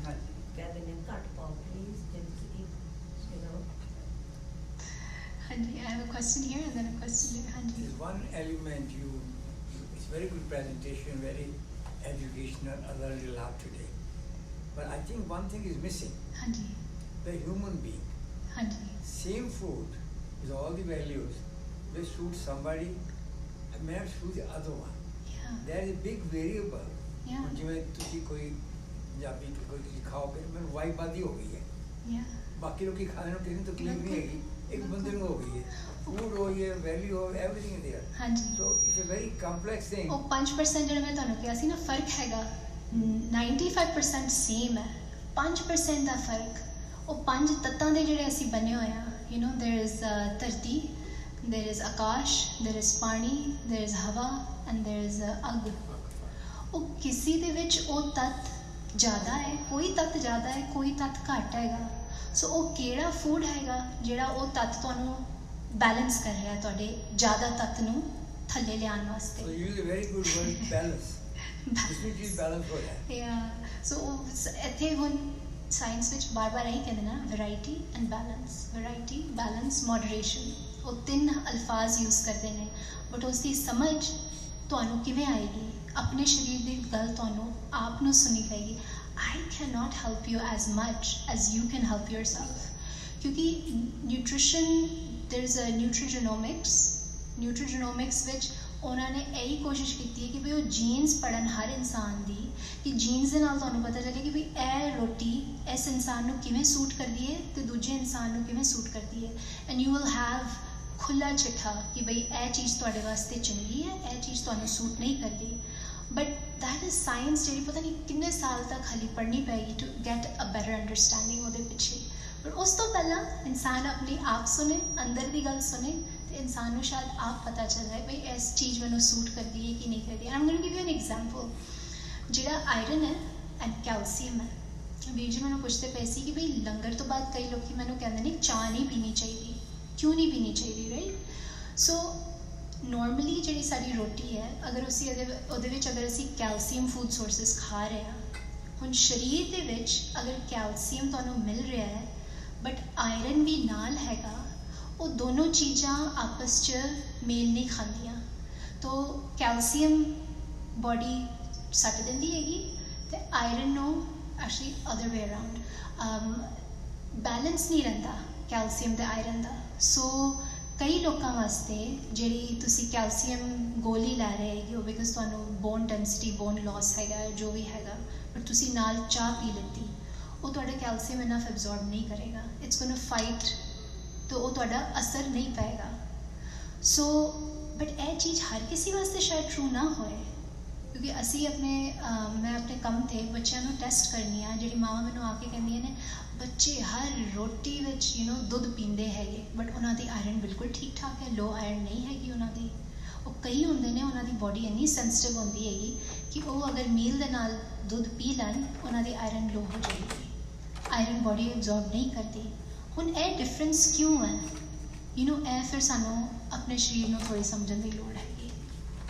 हाँ जी। कह देंगे कट पाओ प्लीज, जल्दी you know. Hanji, I have a question here and then a question here. Hanji. There's one element it's very good presentation, very educational, I learned a lot today. But I think one thing is missing, Hanji. the human being. Hanji. Same food with all the values will suit somebody and may not suit the other one. Yeah. There is a big variable. Yeah. ਜਿਵੇਂ ਤੁਸੀਂ ਕੋਈ ਪੰਜਾਬੀ ਕੋਈ ਤੁਸੀਂ ਖਾਓਗੇ ਮੈਨੂੰ Y ਬਾਦੀ ਹੋ ਗਈ ਹੈ, Yeah. ਬਾਕੀ ਲੋਕੀ ਖਾਣੇ ਨੂੰ ਕਿਸੇ ਨੂੰ ਤਕਲੀਫ ਨਹੀਂ ਹੈਗੀ, ਇੱਕ ਬੰਦੇ ਨੂੰ ਹੋ ਗਈ ਹੈ, ਫੂਡ ਹੋ ਹੈ, ਵੈਲਿਊ ਹੋ, everything is there. Hanji. So it's a very complex thing. ਉਹ 5% ਜਿਹੜਾ ਮੈਂ ਤੁਹਾਨੂੰ ਕਿਹਾ ਸੀ ਨਾ ਫਰਕ ਹੈਗਾ, 95% ਸੇਮ ਹੈ, 5% ਦਾ ਫਰਕ। ਉਹ 5 ਤੱਤਾਂ ਦੇ ਜਿਹੜੇ ਅਸੀਂ ਬਣੇ ਹੋਏ ਆ, you know, there is ਧਰਤੀ, there is Akash, there is ਪਾਣੀ, there is ਹਵਾ and there is ਅੱਗ। ਉਹ ਕਿਸੇ ਦੇ ਵਿੱਚ ਉਹ ਤੱਤ ਜ਼ਿਆਦਾ ਹੈ, ਕੋਈ ਤੱਤ ਜ਼ਿਆਦਾ ਹੈ, ਕੋਈ ਤੱਤ ਘੱਟ ਹੈਗਾ। ਸੋ ਉਹ ਕਿਹੜਾ ਫੂਡ ਹੈਗਾ ਜਿਹੜਾ ਉਹ ਤੱਤ ਤੁਹਾਨੂੰ ਬੈਲੈਂਸ ਕਰ ਰਿਹਾ, ਤੁਹਾਡੇ ਜ਼ਿਆਦਾ ਤੱਤ ਨੂੰ ਥੱਲੇ ਲਿਆਉਣ ਵਾਸਤੇ। So you use a very good word, balance. This means you balance ਹੋ ਰਿਹਾ। Yeah, so ਇੱਥੇ ਹੁਣ ਸਾਇੰਸ ਵਿੱਚ ਬਾਰ-ਬਾਰ ਇਹੀ ਕਹਿੰਦੇ ਨਾ, variety and balance, variety, balance, moderation, ਉਹ ਤਿੰਨ ਅਲਫਾਜ਼ ਯੂਜ਼ ਕਰਦੇ ਨੇ, ਬਟ ਉਸ ਦੀ ਸਮਝ ਤੁਹਾਨੂੰ ਕਿਵੇਂ ਆਏਗੀ, ਆਪਣੇ ਸਰੀਰ ਦੀ ਗੱਲ ਤੁਹਾਨੂੰ ਆਪ ਨੂੰ ਸੁਣੀ ਪਏਗੀ। I cannot help you as much as you can help yourself, क्योंकि nutrition, there is a nutrigenomics ਵਿੱਚ ਉਹਨਾਂ ਨੇ ਇਹੀ ਕੋਸ਼ਿਸ਼ ਕੀਤੀ ਹੈ ਕਿ ਵੀ ਉਹ ਜੀਨਸ ਪੜ੍ਹਨ ਹਰ ਇਨਸਾਨ ਦੀ, ਕਿ ਜੀਨਸ ਦੇ ਨਾਲ ਤੁਹਾਨੂੰ ਪਤਾ ਚੱਲੇ ਕਿ ਵੀ ਇਹ ਰੋਟੀ ਇਸ ਇਨਸਾਨ ਨੂੰ ਕਿਵੇਂ ਸੂਟ ਕਰਦੀ ਹੈ ਤੇ ਦੂਜੇ ਇਨਸਾਨ ਨੂੰ ਕਿਵੇਂ ਸੂਟ ਕਰਦੀ ਹੈ, ਐਂਡ ਯੂ ਵਿਲ ਹੈਵ ਖੁੱਲ੍ਹਾ ਚਿੱਠਾ ਕਿ ਬਈ ਇਹ ਚੀਜ਼ ਤੁਹਾਡੇ ਵਾਸਤੇ ਚੰਗੀ ਹੈ, ਇਹ ਚੀਜ਼ ਤੁਹਾਨੂੰ ਸੂਟ ਨਹੀਂ ਕਰਦੀ। ਬਟ that is science ਜਿਹੜੀ ਪਤਾ ਨਹੀਂ ਕਿੰਨੇ ਸਾਲ ਤੱਕ ਹਾਲੇ ਪੜ੍ਹਨੀ ਪਏਗੀ to get a better understanding ਉਹਦੇ ਪਿੱਛੇ। ਪਰ ਉਸ ਤੋਂ ਪਹਿਲਾਂ ਇਨਸਾਨ ਆਪਣੀ ਆਪ ਸੁਣੇ, ਅੰਦਰ ਦੀ ਗੱਲ ਸੁਣੇ, ਤੇ ਇਨਸਾਨ ਨੂੰ ਸ਼ਾਇਦ ਆਪ ਪਤਾ ਚੱਲ ਜਾਏ ਬਈ ਇਸ ਚੀਜ਼ ਮੈਨੂੰ ਸੂਟ ਕਰਦੀ ਹੈ ਕਿ ਨਹੀਂ ਕਰਦੀ। I'm going to give you an example, ਜਿਹੜਾ ਆਇਰਨ ਹੈ ਐਂਡ ਕੈਲਸੀਅਮ ਹੈ। ਵੀਰ ਜੀ ਮੈਨੂੰ ਪੁੱਛਦੇ ਪਏ ਸੀ ਕਿ ਬਈ ਲੰਗਰ ਤੋਂ ਬਾਅਦ ਕਈ ਲੋਕੀ ਮੈਨੂੰ ਕਹਿੰਦੇ ਨੇ ਚਾਹ ਨਹੀਂ ਪੀਣੀ ਚਾਹੀਦੀ, ਕਿਉਂ ਨਹੀਂ ਪੀਣੀ ਚਾਹੀਦੀ, ਰਾਈਟ? ਸੋ ਨੋਰਮਲੀ ਜਿਹੜੀ ਸਾਡੀ ਰੋਟੀ ਹੈ, ਅਗਰ ਅਸੀਂ ਉਹਦੇ ਵਿੱਚ ਅਗਰ ਅਸੀਂ ਕੈਲਸੀਅਮ ਫੂਡ ਸੋਰਸਿਸ ਖਾ ਰਹੇ ਹਾਂ, ਹੁਣ ਸਰੀਰ ਦੇ ਵਿੱਚ ਅਗਰ ਕੈਲਸੀਅਮ ਤੁਹਾਨੂੰ ਮਿਲ ਰਿਹਾ ਹੈ ਬਟ ਆਇਰਨ ਵੀ ਨਾਲ ਹੈਗਾ, ਉਹ ਦੋਨੋਂ ਚੀਜ਼ਾਂ ਆਪਸ 'ਚ ਮੇਲ ਨਹੀਂ ਖਾਂਦੀਆਂ। ਤੋ ਕੈਲਸੀਅਮ ਬੋਡੀ ਸੱਟ ਦਿੰਦੀ ਹੈਗੀ ਅਤੇ ਆਇਰਨ ਨੂੰ actually other way around balance ਨਹੀਂ ਰਹਿੰਦਾ ਕੈਲਸੀਅਮ ਅਤੇ ਆਇਰਨ ਦਾ। ਸੋ ਕਈ ਲੋਕਾਂ ਵਾਸਤੇ ਜਿਹੜੀ ਤੁਸੀਂ ਕੈਲਸੀਅਮ ਗੋਲੀ ਲੈ ਰਹੇ ਹੈਗੇ ਹੋ ਬਿਕਾਜ਼ ਤੁਹਾਨੂੰ ਬੋਨ ਡੈਂਸਿਟੀ, ਬੋਨ ਲਾਸ ਹੈਗਾ, ਜੋ ਵੀ ਹੈਗਾ, ਪਰ ਤੁਸੀਂ ਨਾਲ ਚਾਹ ਪੀ ਲੈਤੀ, ਉਹ ਤੁਹਾਡਾ ਕੈਲਸੀਅਮ ਇਨਫ ਐਬਜ਼ੌਰਬ ਨਹੀਂ ਕਰੇਗਾ, ਇਟਸ ਗੋਇੰ ਟੂ ਫਾਈਟ, ਤਾਂ ਉਹ ਤੁਹਾਡਾ ਅਸਰ ਨਹੀਂ ਪਏਗਾ। ਸੋ ਬਟ ਇਹ ਚੀਜ਼ ਹਰ ਕਿਸੇ ਵਾਸਤੇ ਸ਼ਾਇਦ ਟਰੂ ਨਾ ਹੋਏ, ਕਿਉਂਕਿ ਅਸੀਂ ਮੈਂ ਆਪਣੇ ਕੰਮ 'ਤੇ ਬੱਚਿਆਂ ਨੂੰ ਟੈਸਟ ਕਰਨੀ ਆ, ਜਿਹੜੀ ਮਾਵਾਂ ਮੈਨੂੰ ਆ ਕੇ ਕਹਿੰਦੀਆਂ ਨੇ ਬੱਚੇ ਹਰ ਰੋਟੀ ਵਿੱਚ ਦੁੱਧ ਪੀਂਦੇ ਹੈਗੇ ਬਟ ਉਹਨਾਂ ਦੀ ਆਇਰਨ ਬਿਲਕੁਲ ਠੀਕ ਠਾਕ ਹੈ, ਲੋ ਆਇਰਨ ਨਹੀਂ ਹੈਗੀ ਉਹਨਾਂ ਦੀ। ਉਹ ਕਈ ਹੁੰਦੇ ਨੇ ਉਹਨਾਂ ਦੀ ਬੋਡੀ ਇੰਨੀ ਸੈਂਸਿਟਿਵ ਹੁੰਦੀ ਹੈਗੀ ਕਿ ਉਹ ਅਗਰ ਮੀਲ ਦੇ ਨਾਲ ਦੁੱਧ ਪੀ ਲੈਣ ਉਹਨਾਂ ਦੀ ਆਇਰਨ ਲੋ ਹੋ ਜਾਏਗੀ, ਆਇਰਨ ਬੋਡੀ ਐਬਜ਼ੌਰਬ ਨਹੀਂ ਕਰਦੀ। ਹੁਣ ਇਹ ਡਿਫਰੈਂਸ ਕਿਉਂ ਹੈ? ਇਹ ਫਿਰ ਸਾਨੂੰ ਆਪਣੇ ਸਰੀਰ ਨੂੰ ਥੋੜ੍ਹੀ ਸਮਝਣ ਦੀ ਲੋੜ ਹੈਗੀ।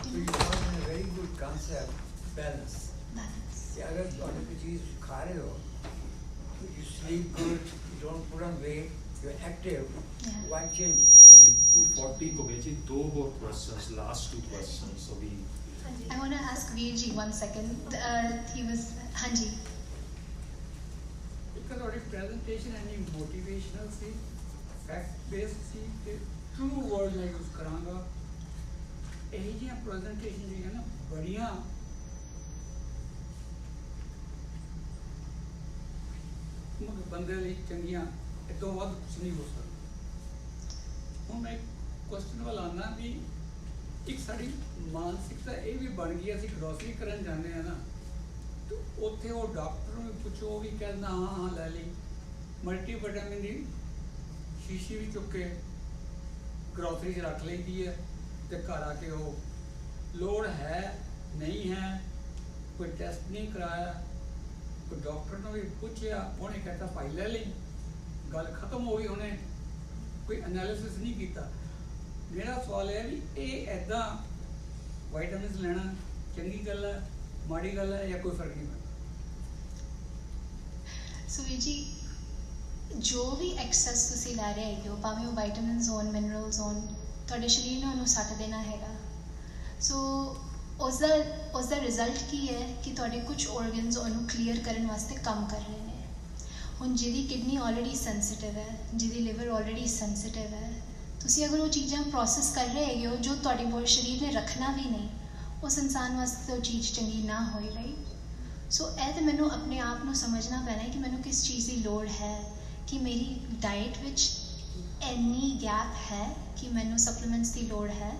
So you have a very good concept, balance. Balance. कि अगर तुम कोई चीज़ खा रहे हो, you sleep good, you don't put on weight, you're active, Yeah. why change it? हाँ जी, 240 को भेजी, दो और questions, last two questions, so we. I want to ask Veer ji 1 second. He was, हाँ जी. Because our presentation any motivational C, fact based ਸੀ, ਤੇ true word ਮੈਂ use ਕਰਾਂਗਾ। ਇਹ ਜਿਹੀਆਂ ਪ੍ਰੈਜੈਂਟੇਸ਼ਨ ਜਿਹੜੀਆਂ ਨਾ ਬੜੀਆਂ ਬੰਦੇ ਲਈ ਚੰਗੀਆਂ, ਇਦੋਂ ਵੱਧ ਕੁਛ ਨਹੀਂ ਹੋ ਸਕਦਾ। ਹੁਣ ਮੈਂ ਕੁਐਸਚਨ ਵੱਲ ਆਉਣਾ ਵੀ ਇੱਕ ਸਾਡੀ ਮਾਨਸਿਕਤਾ ਇਹ ਵੀ ਬਣ ਗਈ, ਅਸੀਂ ਗਰੋਸਰੀ ਕਰਨ ਜਾਂਦੇ ਹਾਂ ਨਾ, ਤੇ ਉੱਥੇ ਉਹ ਡਾਕਟਰ ਨੂੰ ਪੁੱਛੋ, ਉਹ ਵੀ ਕਹਿੰਦਾ ਹਾਂ ਲੈ ਲਈ, ਮਲਟੀਵਿਟਾਮਿਨ ਦੀ ਸ਼ੀਸ਼ੀ ਵੀ ਚੁੱਕ ਕੇ ਗਰੋਸਰੀ 'ਚ ਰੱਖ ਲਈਦੀ ਹੈ, ਤੇ ਘਰ ਆ ਕੇ ਉਹ ਲੋੜ ਹੈ ਨਹੀਂ ਹੈ, ਕੋਈ ਟੈਸਟ ਨਹੀਂ ਕਰਾਇਆ, ਕੋਈ ਡਾਕਟਰ ਨੂੰ ਵੀ ਪੁੱਛਿਆ, ਉਹਨੇ ਕਹਿੰਦਾ ਭਾਈ ਲੈ ਲਈ, ਗੱਲ ਖਤਮ ਹੋ ਗਈ, ਉਹਨੇ ਕੋਈ ਐਨਾਲਿਸਿਸ ਨਹੀਂ ਕੀਤਾ। ਮੇਰਾ ਸਵਾਲ ਹੈ ਵੀ ਇਹ ਇੱਦਾਂ ਵਾਈਟਾਮਿਨਸ ਲੈਣਾ ਚੰਗੀ ਗੱਲ ਹੈ, ਮਾੜੀ ਗੱਲ ਹੈ, ਜਾਂ ਕੋਈ ਫਰਕ ਨਹੀਂ ਪੈਂਦਾ? ਸੋ ਵੀਰ ਜੀ, ਜੋ ਵੀ ਐਕਸੈਸ ਤੁਸੀਂ ਲੈ ਰਹੇ ਹੈਗੇ ਹੋ, ਭਾਵੇਂ ਉਹ ਵਾਈਟਾਮਿਨਸ ਹੋਣ, ਮਿਨਰਲਸ ਹੋਣ, ਤੁਹਾਡੇ ਸਰੀਰ ਨੇ ਉਹਨੂੰ ਸੱਟ ਦੇਣਾ ਹੈਗਾ। ਸੋ ਉਸ ਦਾ ਰਿਜ਼ਲਟ ਕੀ ਹੈ ਕਿ ਤੁਹਾਡੇ ਕੁਝ ਔਰਗਨਸ ਉਹਨੂੰ ਕਲੀਅਰ ਕਰਨ ਵਾਸਤੇ ਕੰਮ ਕਰ ਰਹੇ ਨੇ। ਹੁਣ ਜਿਹਦੀ ਕਿਡਨੀ ਆਲਰੇਡੀ ਸੈਂਸਿਟਿਵ ਹੈ, ਜਿਹਦੀ ਲਿਵਰ ਆਲਰੇਡੀ ਸੈਂਸਿਟਿਵ ਹੈ, ਤੁਸੀਂ ਅਗਰ ਉਹ ਚੀਜ਼ਾਂ ਪ੍ਰੋਸੈਸ ਕਰ ਰਹੇ ਹੈਗੇ ਹੋ ਜੋ ਤੁਹਾਡੇ ਸਰੀਰ ਨੇ ਰੱਖਣਾ ਵੀ ਨਹੀਂ, ਉਸ ਇਨਸਾਨ ਵਾਸਤੇ ਉਹ ਚੀਜ਼ ਚੰਗੀ ਨਾ ਹੋਈ, ਰਾਈਟ? ਸੋ ਇਹ ਤਾਂ ਮੈਨੂੰ ਆਪਣੇ ਆਪ ਨੂੰ ਸਮਝਣਾ ਪੈਣਾ ਹੈ ਕਿ ਮੈਨੂੰ ਕਿਸ ਚੀਜ਼ ਦੀ ਲੋੜ ਹੈ, ਕਿ ਮੇਰੀ ਡਾਈਟ ਵਿੱਚ ਇੰਨੀ ਗੈਪ ਹੈ ਕਿ ਮੈਨੂੰ ਸਪਲੀਮੈਂਟਸ ਦੀ ਲੋੜ ਹੈ।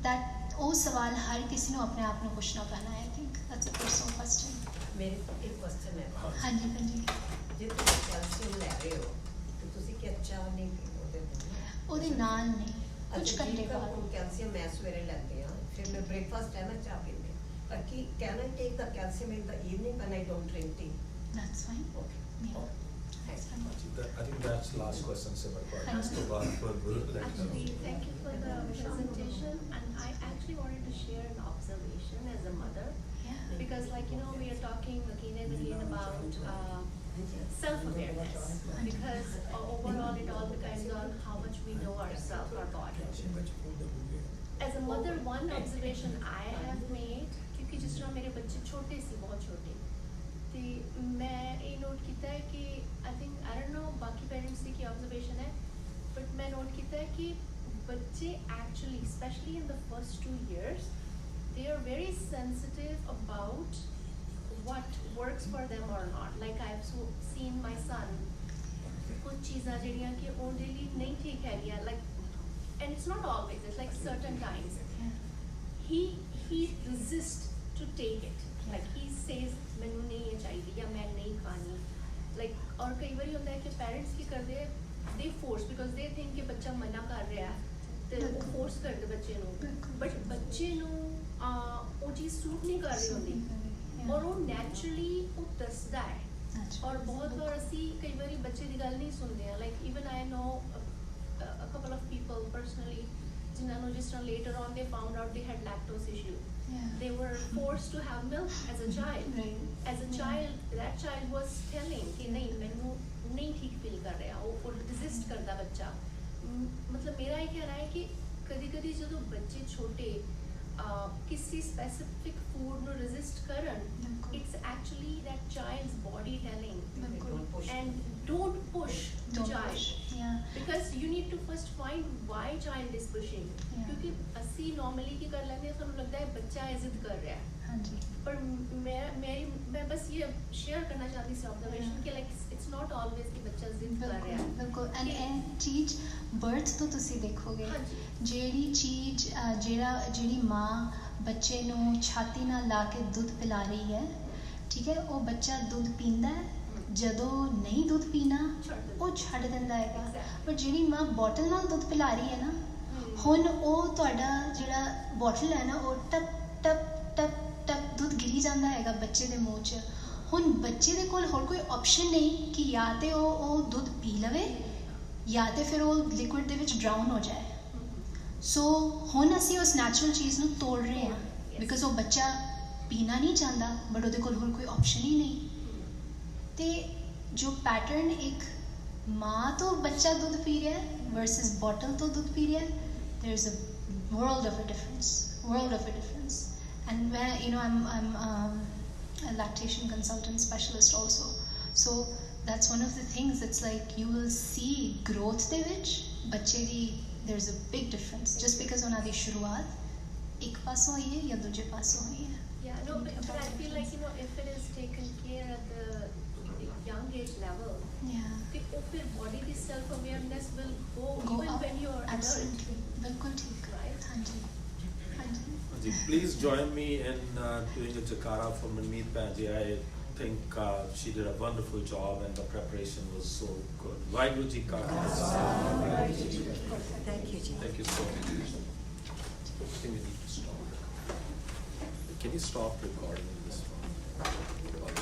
ਦੈਟ ਉਹ ਸਵਾਲ ਹਰ ਕਿਸੇ ਨੂੰ ਆਪਣੇ ਆਪ ਨੂੰ ਪੁੱਛਣਾ ਪੈਣਾ ਹੈ। I think that's a personal question. ਮੇਰੇ ਇੱਕ ਕੁਐਸਚਨ ਹੈ। ਹਾਂਜੀ ਹਾਂਜੀ। ਜੇ ਤੁਸੀਂ ਕੈਲਸ਼ੀਅਮ ਲੈ ਰਹੇ ਹੋ ਤੇ ਤੁਸੀਂ ਕੀ ਚਾਹ ਨਹੀਂ ਉਹਦੇ ਨਾਲ ਨਹੀਂ, ਕੁਝ ਘੰਟੇ ਬਾਅਦ। ਹੁਣ ਕੈਲਸ਼ੀਅਮ ਮੈਂ ਸਵੇਰੇ ਲੈਂਦੇ ਹਾਂ, ਫਿਰ ਮੈਂ ਬ੍ਰੇਕਫਾਸਟ ਹੈ ਨਾ ਚਾਹ ਪੀਂਦੇ, but can I take the calcium in the evening when I don't drink tea? That's fine. Okay. Yeah. Thanks. I think that's last question, Simar. Actually, thank you for the presentation, and I actually wanted to share an observation as a mother. Because like, you know, we are talking again and again about self-awareness, because overall it all depends on how much we know ourselves, our body. As a mother, one observation I have made, क्योंकि जिस तरह मेरे बच्चे छोटे सी बहुत छोटे, तो मैं ये नोट किया है कि I think I don't know बाकी parents की observation है, but मैं नोट किया है कि बच्चे actually, especially in the first 2 years, they are very sensitive about what works for them or not. Like I've seen my son, कुछ चीज़ां जड़ियाँ कि उनके लिए नहीं ठीक है या like, and it's not always. It's like certain times he resists to take it. Like he says मैंने नहीं ये चाहिए या मैं नहीं खानी. Like और कई बार होता है कि parents की कर दे, they force because they think कि बच्चा मना कर रहा है, तो वो force कर दे बच्चे नू. But बच्चे नू वो चीज़ सूट नहीं कर रही होती. और वो naturally वो दसदा है. और बहुत बार ਅਸੀਂ ਕਈ ਵਾਰੀ ਬੱਚੇ ਦੀ ਗੱਲ ਨਹੀਂ ਸੁਣਦੇ ਆ. Like even I know a couple of people personally ਜਿਨ੍ਹਾਂ ਨੂੰ ਜਿਸ ਤਰ੍ਹਾਂ later on they found out they had lactose issue. They were forced to have milk as a child. As a child, that child was telling कि नहीं ਮੈਨੂੰ नहीं ठीक feel कर रहा. वो resist करता बच्चा. मतलब मेरा ये कहना है कि कभी-कभी ਜਦੋਂ ਬੱਚੇ ਛੋਟੇ किसी specific food no resist karan, it's actually that child's body telling and don't push the child, because you need to first find why child is pushing. क्योंकि ਅਸੀਂ normally ਕੀ ਕਰ ਲੈਂਦੇ ਹਾਂ, ਸਾਨੂੰ ਲੱਗਦਾ ਹੈ ਬੱਚਾ ਇਹ ਜ਼ਿੱਦ ਕਰ ਰਿਹਾ ਹੈ, ਪਰ मैं बस ये शेयर करना चाहती थी ऑब्जर्वेशन कि like it's not always कि बच्चा जिद कर रहा है. बिल्कुल. and ਇਹ ਚੀਜ਼ birth ਤੋਂ ਤੁਸੀਂ ਦੇਖੋਗੇ, ਜਿਹੜੀ ਚੀਜ਼ ਜਿਹੜੀ ਮਾਂ ਬੱਚੇ ਨੂੰ ਛਾਤੀ ਨਾਲ ਲਾ ਕੇ ਦੁੱਧ ਪਿਲਾ ਰਹੀ ਹੈ, ਠੀਕ ਹੈ, ਉਹ ਬੱਚਾ ਦੁੱਧ ਪੀਂਦਾ ਹੈ. ਜਦੋਂ ਨਹੀਂ ਦੁੱਧ ਪੀਣਾ ਉਹ ਛੱਡ ਦਿੰਦਾ ਹੈਗਾ. ਪਰ ਜਿਹੜੀ ਮਾਂ ਬੋਟਲ ਨਾਲ ਦੁੱਧ ਪਿਲਾ ਰਹੀ ਹੈ ਨਾ, ਹੁਣ ਉਹ ਤੁਹਾਡਾ ਜਿਹੜਾ ਬੋਟਲ ਹੈ ਨਾ, ਉਹ ਟਪ ਟਪ ਟਪ ਟਪ ਦੁੱਧ ਗਿਰੀ ਜਾਂਦਾ ਹੈਗਾ ਬੱਚੇ ਦੇ ਮੂੰਹ 'ਚ. ਹੁਣ ਬੱਚੇ ਦੇ ਕੋਲ ਹੋਰ ਕੋਈ ਆਪਸ਼ਨ ਨਹੀਂ ਕਿ ਜਾਂ ਤੇ ਉਹ ਦੁੱਧ ਪੀ ਲਵੇ ਜਾਂ ਤੇ ਫਿਰ ਉਹ ਲਿਕੁਇਡ ਦੇ ਵਿੱਚ ਡਰਾਊਨ ਹੋ ਜਾਏ. ਸੋ ਹੁਣ ਅਸੀਂ ਉਸ ਨੈਚੁਰਲ ਚੀਜ਼ ਨੂੰ ਤੋੜ ਰਹੇ ਹਾਂ, ਬਿਕਾਜ਼ ਉਹ ਬੱਚਾ ਪੀਣਾ ਨਹੀਂ ਚਾਹੁੰਦਾ, ਬਟ ਉਹਦੇ ਕੋਲ ਹੋਰ ਕੋਈ ਆਪਸ਼ਨ ਹੀ ਨਹੀਂ. ਤੇ ਜੋ ਪੈਟਰਨ ਇੱਕ ਮਾਂ ਤੋਂ ਬੱਚਾ ਦੁੱਧ ਪੀ ਰਿਹਾ ਹੈ ਵਰਸਸ ਬੋਟਲ ਤੋਂ ਦੁੱਧ ਪੀ ਰਿਹਾ ਹੈ, there is a world of a difference. And when I'm a lactation consultant specialist also, so that's one of the things. It's like you will see growth de vich bachche di, there's a big difference just because ਉਹਨਾਂ ਦੀ ਸ਼ੁਰੂਆਤ ਇੱਕ ਪਾਸੋਂ ਹੋਈ ਹੈ ਜਾਂ ਦੂਜੇ ਪਾਸੋਂ ਹੋਈ ਹੈ. Yeah, no, but I feel like, you know, if it is taken care at the young age level, the open body, the self awareness will go even up. when you're Absolutely. बिल्कुल ठीक. Right? हाँ जी. Please join me in doing a Jakara for Manmeet Panji. I think she did a wonderful job and the preparation was so good. Vaheguru Ji Ka Khalsa. Thank you, Ji. Thank you so much. I think we need to stop. Can you stop recording this one?